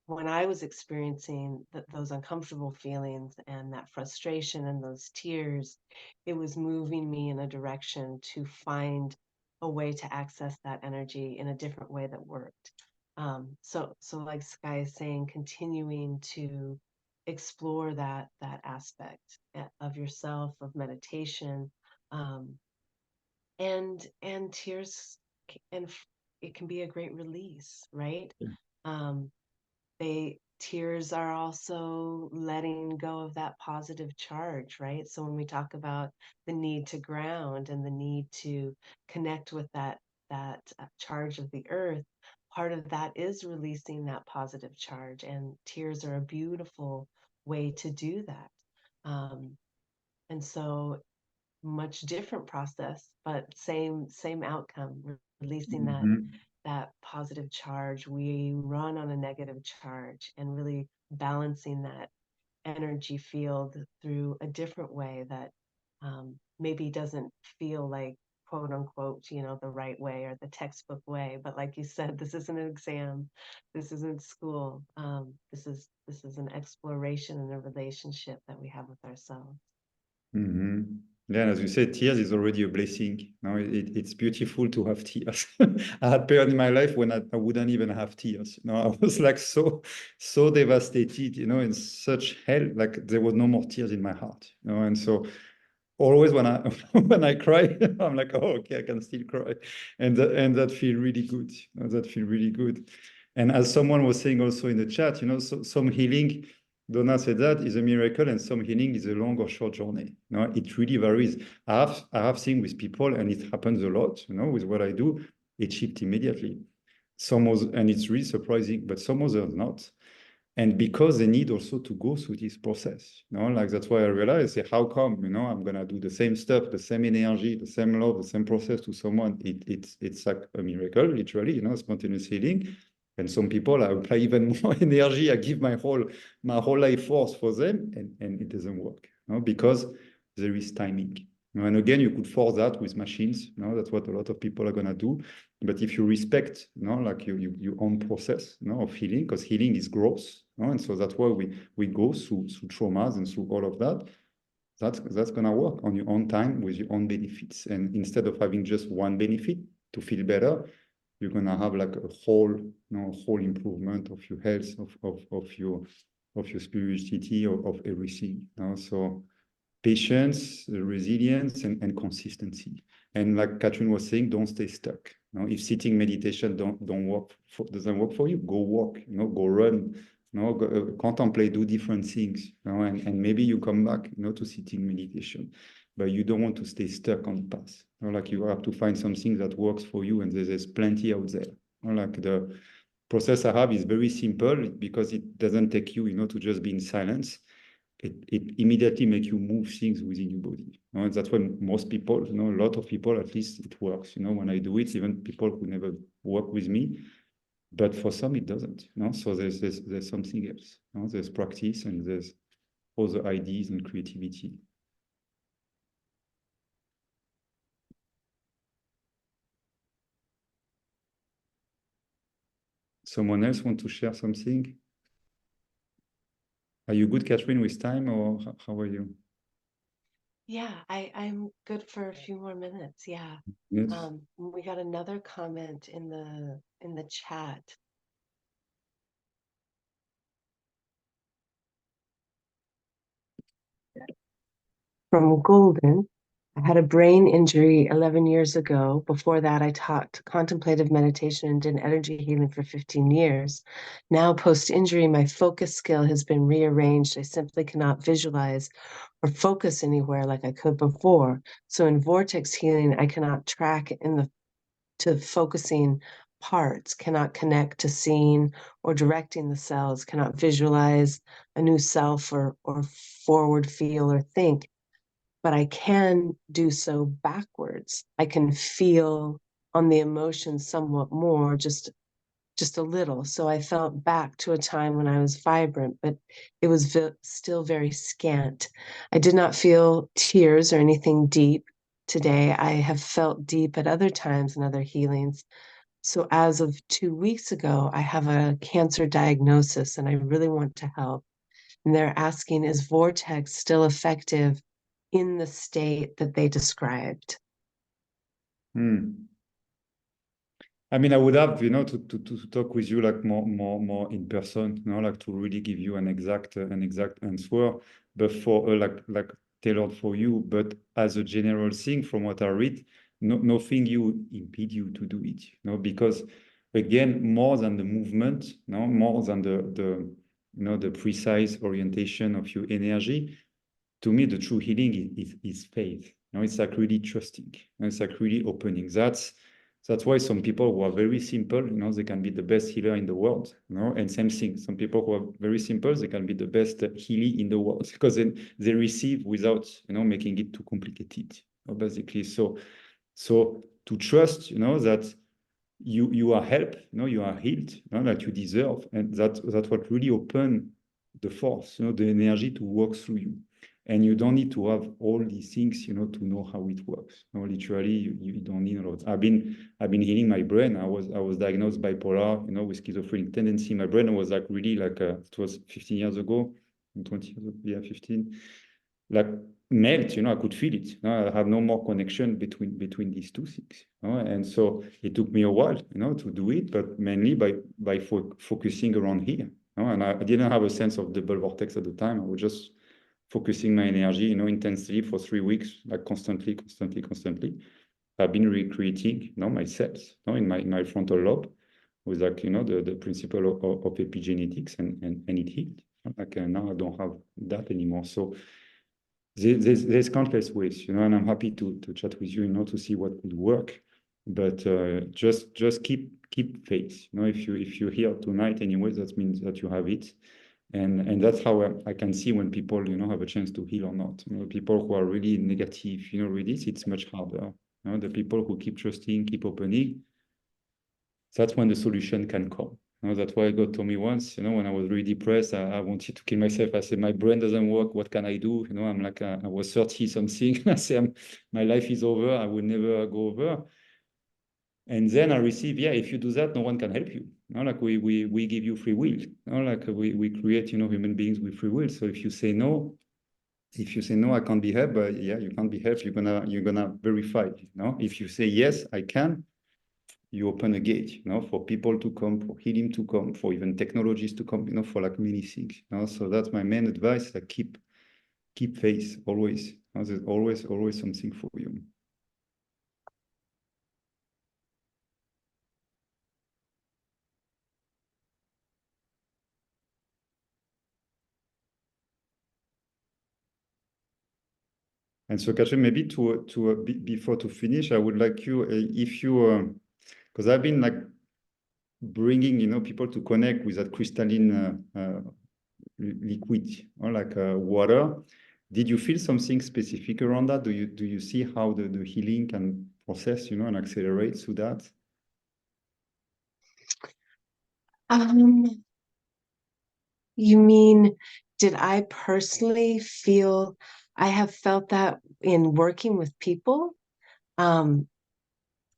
when I was experiencing those uncomfortable feelings and that frustration and those tears, it was moving me in a direction to find a way to access that energy in a different way that worked. So like Sky is saying, continuing to explore that aspect of yourself, of meditation, um, and tears, and it can be a great release, right? Um, they tears are also letting go of that positive charge, right? So when we talk about the need to ground and the need to connect with that charge of the earth, part of that is releasing that positive charge, and tears are a beautiful way to do that. And so much different process, but same outcome, releasing Mhm. that positive charge. We run on a negative charge and really balancing that energy field through a different way that maybe doesn't feel like quote unquote, the right way or the textbook way. But like you said, this isn't an exam, this isn't school. This is an exploration and a relationship that we have with ourselves. Mhm. Yeah, as you said, tears is already a blessing. No, it's beautiful to have tears. I had period in my life when I wouldn't even have tears. I was like so devastated, in such hell, like there was no more tears in my heart. And so always when I when I cry, I'm like, oh, okay, I can still cry, and that feel really good. That feel really good. And as someone was saying also in the chat, some healing, Donna said that is a miracle, and some healing is a long or short journey. It really varies. I have seen with people, and it happens a lot. With what I do, it shifts immediately. And it's really surprising, but some others not. And because they need also to go through this process, like that's why I realized, say, how come, I'm gonna do the same stuff, the same energy, the same love, the same process to someone. It's like a miracle, literally, spontaneous healing. And some people, I apply even more energy. I give my whole life force for them, and it doesn't work, because there is timing. And again, you could force that with machines. That's what a lot of people are gonna do. But if you respect, like your own process, of healing, because healing is growth, and so that's why we go through traumas and through all of that. That's gonna work on your own time with your own benefits. And instead of having just one benefit to feel better, you're gonna have like a whole improvement of your health, of your spirituality, of everything. So patience, resilience, and consistency. And like Catherine was saying, don't stay stuck. If sitting meditation doesn't work for you, go walk. Go run. Go, contemplate, do different things. And maybe you come back, to sitting meditation, but you don't want to stay stuck on the path. Like you have to find something that works for you, and there's plenty out there. Like the process I have is very simple because it doesn't take you, to just be in silence. It immediately makes you move things within your body. And that's when most people, a lot of people, at least it works. When I do it, even people who never work with me, but for some it doesn't. So there's something else. There's practice, and there's other ideas and creativity. Someone else want to share something? Are you good, Catherine, with time, or how are you? Yeah, I'm good for a few more minutes. Yeah. Yes. We got another comment in the chat. From Golden. I had a brain injury 11 years ago. Before that, I taught contemplative meditation and did energy healing for 15 years. Now, post injury, my focus skill has been rearranged. I simply cannot visualize or focus anywhere like I could before. So, in vortex healing, I cannot track to focusing parts, cannot connect to seeing or directing the cells, cannot visualize a new self or forward feel or think, but I can do so backwards. I can feel on the emotions somewhat more, just a little. So I felt back to a time when I was vibrant, but it was still very scant. I did not feel tears or anything deep today. I have felt deep at other times in other healings. So as of 2 weeks ago, I have a cancer diagnosis and I really want to help. And they're asking, is Vortex still effective in the state that they described? I mean, I would have, to talk with you like more in person, like to really give you an exact answer, but for like tailored for you. But as a general thing, from what I read, nothing you impede you to do it, because again, more than the movement, more than the precise orientation of your energy. To me, the true healing is faith. It's like really trusting. It's like really opening. That's why some people who are very simple, they can be the best healer in the world. And same thing, some people who are very simple, they can be the best healer in the world because then they receive without, making it too complicated. Basically, so to trust, that you are helped, you are healed, that you deserve, and that what really open the force, the energy to work through you. And you don't need to have all these things, to know how it works. Literally, you don't need a lot. I've been healing my brain. I was diagnosed bipolar, with schizophrenic tendency. My brain was like really like it was 15 years ago, 20 years ago, yeah, 15. Like melt, I could feel it. I have no more connection between these two things. And so it took me a while, to do it, but mainly by focusing around here. And I didn't have a sense of double vortex at the time. I was just focusing my energy, intensely for 3 weeks, like constantly. I've been recreating, my cells, in my frontal lobe with like, the principle of epigenetics and it healed. Like now I don't have that anymore. So there's countless ways, and I'm happy to chat with you, to see what could work. But just keep faith. If you're here tonight anyway, that means that you have it. And that's how I can see when people, have a chance to heal or not. People who are really negative, with this, it's much harder. The people who keep trusting, keep opening, that's when the solution can come. That's why God told me once, when I was really depressed, I wanted to kill myself. I said, my brain doesn't work. What can I do? I'm like, I was 30 something. I said, my life is over. I will never go over. And then I receive, if you do that, no one can help you. Like we give you free will. Like we create, human beings with free will. So if you say no, I can't be helped, but you can't be helped. You're gonna verify. If you say yes, I can, you open a gate, for people to come, for healing to come, for even technologies to come, for like many things. So that's my main advice. Like keep faith always. There's always something for you. And so, Katrin, maybe before to finish, I would like you, if you, because I've been like bringing, people to connect with that crystalline liquid, or like water. Did you feel something specific around that? Do you see how the healing can process, and accelerate through that? You mean, did I personally feel, I have felt that in working with people?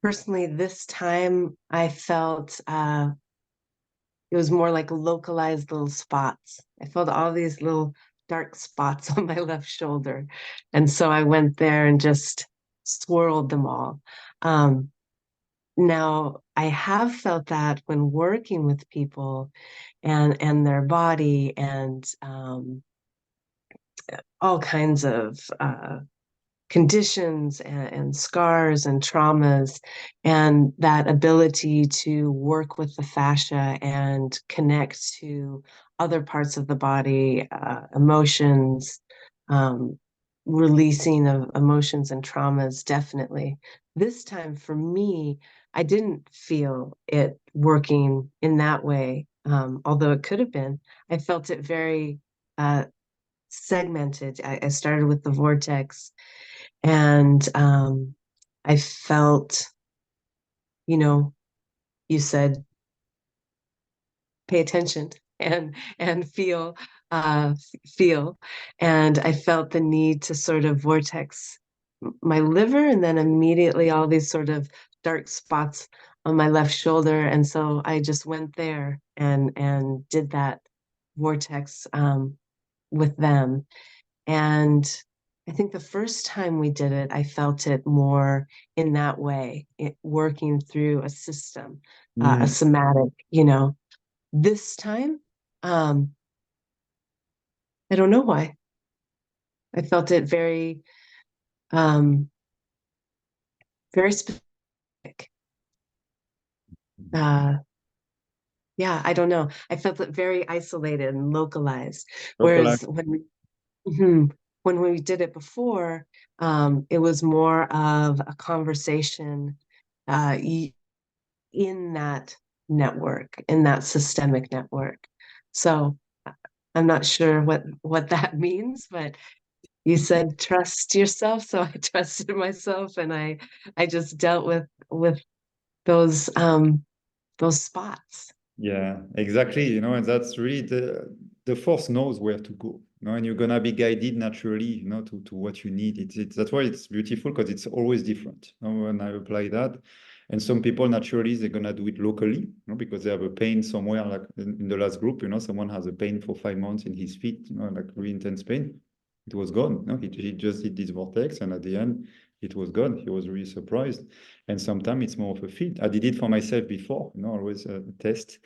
Personally, this time I felt it was more like localized little spots. I felt all these little dark spots on my left shoulder. And so I went there and just swirled them all. Now, I have felt that when working with people and their body and all kinds of conditions and scars and traumas, and that ability to work with the fascia and connect to other parts of the body, emotions, um, releasing of emotions and traumas, definitely. This time for me, I didn't feel it working in that way, although it could have been. I felt it very segmented. I started with the vortex, and I felt, you said pay attention and feel, and I felt the need to sort of vortex my liver, and then immediately all these sort of dark spots on my left shoulder, and so I just went there and did that vortex with them. And I think the first time we did it, I felt it more in that way, working through a system, a Yeah. somatic, This time, um, I don't know why. I felt it um, very specific. Uh, yeah, I don't know. I felt it very isolated and localized. Localize. Whereas mhm, when we did it before, it was more of a conversation uh, in that network, in that systemic network. So I'm not sure what that means, but you said trust yourself, so I trusted myself, and I just dealt with those spots. Yeah, exactly. And that's really the force knows where to go. And you're gonna be guided naturally, to what you need. That's why it's beautiful because it's always different. When I apply that, and some people naturally they're gonna do it locally, because they have a pain somewhere. Like in the last group, someone has a pain for 5 months in his feet, like really intense pain. It was gone. He just did this vortex, and at the end, it was gone. He was really surprised. And sometimes it's more of a feel. I did it for myself before, always a test.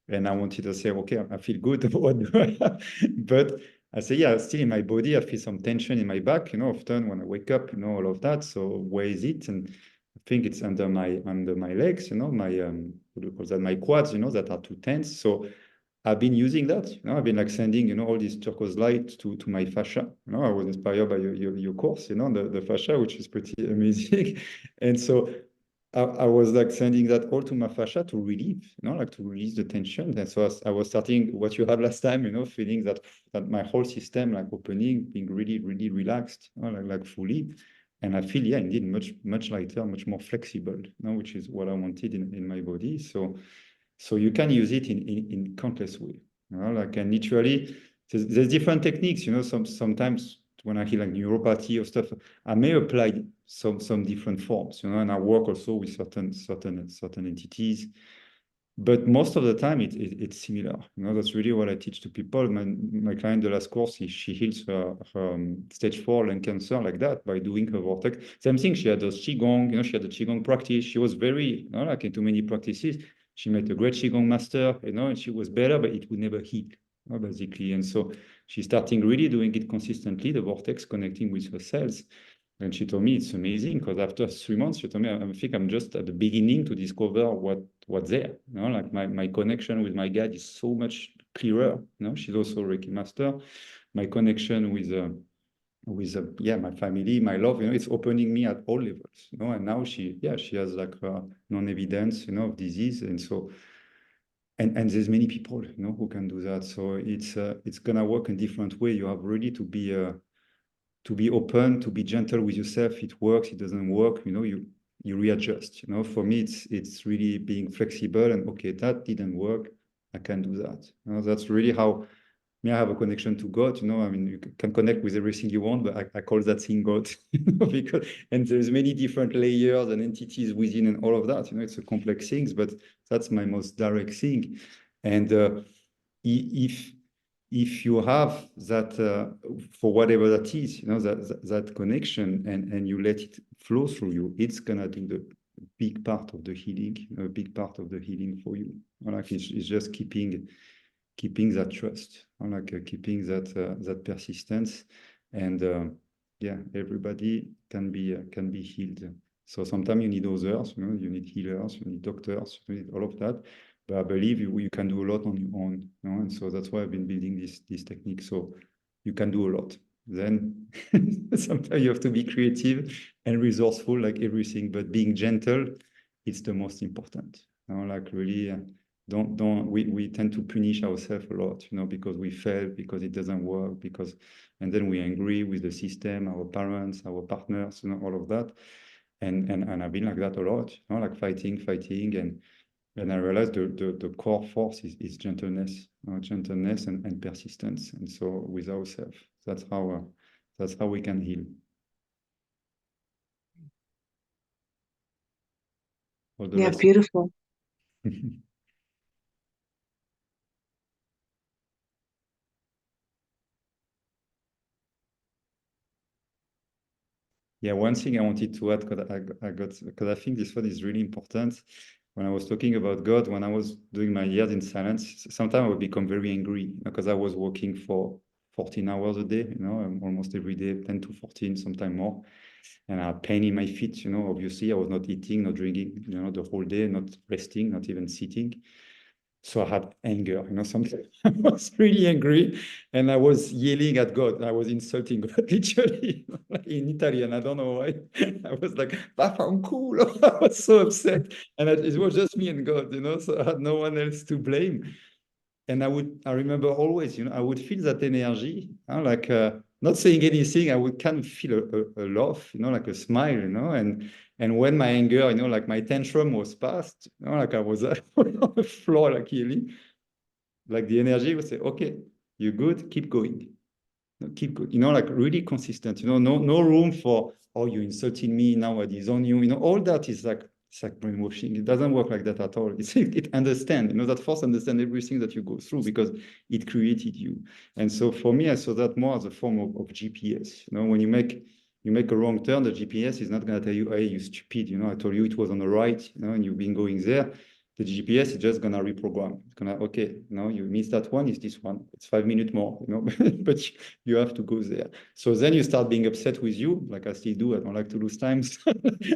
And I wanted to say, okay, I feel good. What do I have? But I say, yeah, still in my body, I feel some tension in my back, often when I wake up, all of that. So where is it? And I think it's under my legs, my what do you call that? My quads, that are too tense. So I've been using that. I've been like sending, all this turquoise light to my fascia. I was inspired by your course, the fascia, which is pretty amazing. And so I was like sending that all to my fascia to relieve, like to release the tension. And so I was starting what you had last time, feeling that my whole system like opening, being really, really relaxed, like fully. And I feel, yeah, indeed, much lighter, much more flexible, which is what I wanted in my body. So you can use it in countless ways. Like, and literally, there's different techniques. Sometimes when I hear like neuropathy or stuff, I may apply some different forms. And I work also with certain entities. But most of the time, it's similar. That's really what I teach to people. My client, the last course, she heals her stage 4 lung cancer like that by doing her vortex. Same thing, she had those qigong. She had the qigong practice. She was very, like into many practices. She met a great qigong master, and she was better, but it would never heal, basically. And so she's starting really doing it consistently, the vortex connecting with her cells. And she told me it's amazing because after 3 months, she told me, I think I'm just at the beginning to discover what's there. Like my connection with my guide is so much clearer. She's also a Reiki master. My connection with my family, my love, it's opening me at all levels. And now she has like non-evidence, of disease. And so and there's many people, who can do that. So it's gonna work in different way. You have really to be open, to be gentle with yourself. It works, it doesn't work, you readjust. For me, it's really being flexible and okay, that didn't work, I can do that. That's really how me I have a connection to God. I mean, you can connect with everything you want, but I call that thing God. Because and there's many different layers and entities within and all of that. It's a complex things, but that's my most direct thing. And if you have that for whatever that is, that connection, and you let it flow through you, it's gonna do the big part of the healing, a big part of the healing for you. Like it's just keeping that trust, like keeping that persistence, and yeah, everybody can be healed. So sometimes you need others, you need healers, you need doctors, you need all of that. But I believe you can do a lot on your own, and so that's why I've been building this technique. So you can do a lot. Then sometimes you have to be creative and resourceful, like everything. But being gentle, it's the most important. Like really. Don't we tend to punish ourselves a lot, because we fail, because it doesn't work, and then we angry with the system, our parents, our partners, all of that. And I've been like that a lot, like fighting, and I realized the core force is gentleness, gentleness and persistence. And so with ourselves, that's how we can heal. All the Yeah, rest. beautiful. Yeah, one thing I wanted to add, because I think this one is really important. When I was talking about God, when I was doing my years in silence, sometimes I would become very angry because I was working for 14 hours a day, almost every day, 10 to 14, sometimes more. And I had pain in my feet, obviously I was not eating, not drinking, the whole day, not resting, not even sitting. So I had anger, something. I was really angry and I was yelling at God. I was insulting God, literally, like in Italian. I don't know why. I was like, "Vaffanculo." I was so upset. And it was just me and God, so I had no one else to blame. And I remember always, I would feel that energy, like not saying anything, I would kind of feel a laugh, like a smile, and when my anger, like my tantrum was passed, like I was on the floor, like yelling, like the energy would say, okay, you're good, keep going. Keep good, like really consistent, no room for, oh, you insulted me, now I disown you, all that is like, it's like brainwashing. It doesn't work like that at all. It understand, that force understand everything that you go through because it created you. And so for me, I saw that more as a form of GPS. When you make a wrong turn, the GPS is not going to tell you, hey, you stupid, I told you it was on the right, and you've been going there. The GPS is just gonna reprogram. It's gonna, okay, no, you missed that one, it's this one. It's 5 minutes more, but you have to go there. So then you start being upset with you, like I still do. I don't like to lose times.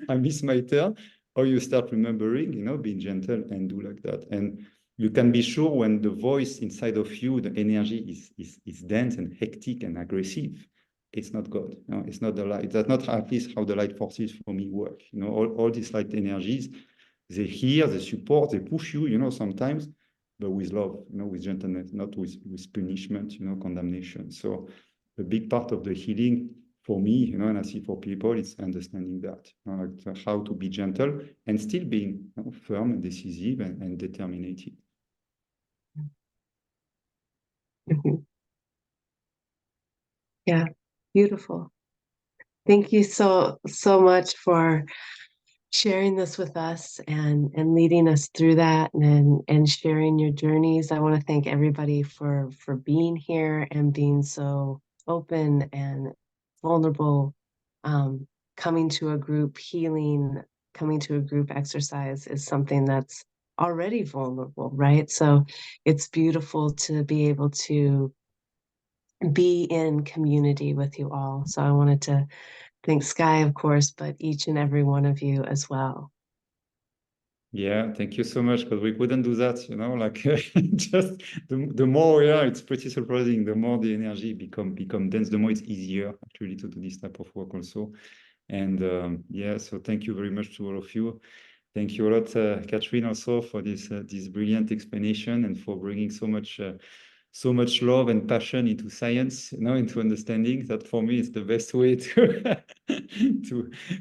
I miss my turn. Or you start remembering, being gentle and do like that. And you can be sure when the voice inside of you, the energy is dense and hectic and aggressive, it's not God. It's not the light. That's not at least how the light forces for me work. All these light energies, they hear, they support, they push you, sometimes, but with love, with gentleness, not with punishment, condemnation. So a big part of the healing for me, and I see for people, is understanding that, like how to be gentle and still being firm and decisive and determined. Mhm. Yeah, beautiful. Thank you so much for sharing this with us and leading us through that and sharing your journeys. I want to thank everybody for being here and being so open and vulnerable. Coming to a group healing, coming to a group exercise is something that's already vulnerable, right? So it's beautiful to be able to be in community with you all. So I wanted to thank Skai, of course, but each and every one of you as well. Yeah, thank you so much, because we couldn't do that, like just the more we are, it's pretty surprising. The more the energy become dense, the more it's easier actually to do this type of work also. And yeah, so thank you very much to all of you. Thank you a lot, Catherine, also for this brilliant explanation and for bringing so much love and passion into science, into understanding. That for me is the best way to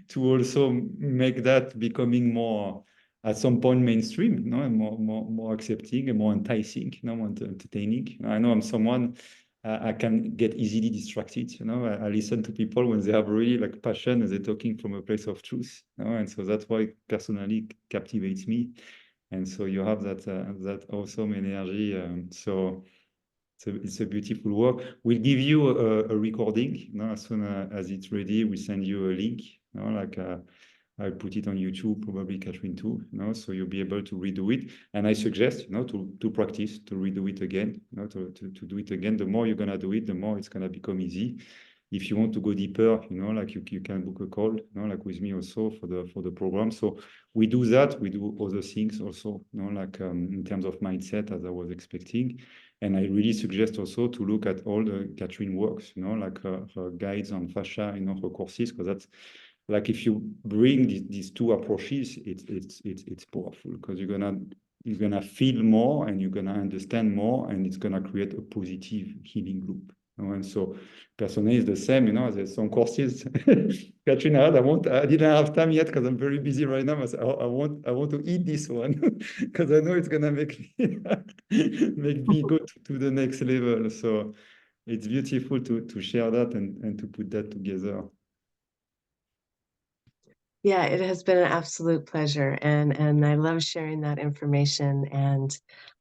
to also make that becoming more at some point mainstream, and more accepting and more enticing, more entertaining. I know I'm someone I can get easily distracted. I listen to people when they have really like passion and they're talking from a place of truth. And so that's why personally captivates me. And so you have that awesome energy. So it's a beautiful work. We'll give you a recording. As soon as it's ready, we send you a link. Like I'll put it on YouTube, probably Catherine too. So you'll be able to redo it. And I suggest, to practice, to redo it again. To do it again. The more you're gonna do it, the more it's gonna become easy. If you want to go deeper, like you can book a call, like with me also for the program. So we do that. We do other things also, like in terms of mindset, as I was expecting. And I really suggest also to look at all the Catherine works, like her guides on fascia, her courses, because that's like if you bring these two approaches, it's powerful, because you're gonna feel more and you're gonna understand more, and it's gonna create a positive healing loop. And so personally, it's the same. There's some courses. Katrina, I didn't have time yet because I'm very busy right now. I said, I want to eat this one because I know it's gonna make me make me go to the next level. So it's beautiful to share that and to put that together. Yeah, it has been an absolute pleasure, and I love sharing that information. And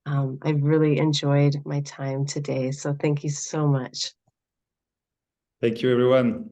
I've really enjoyed my time today. So thank you so much. Thank you, everyone.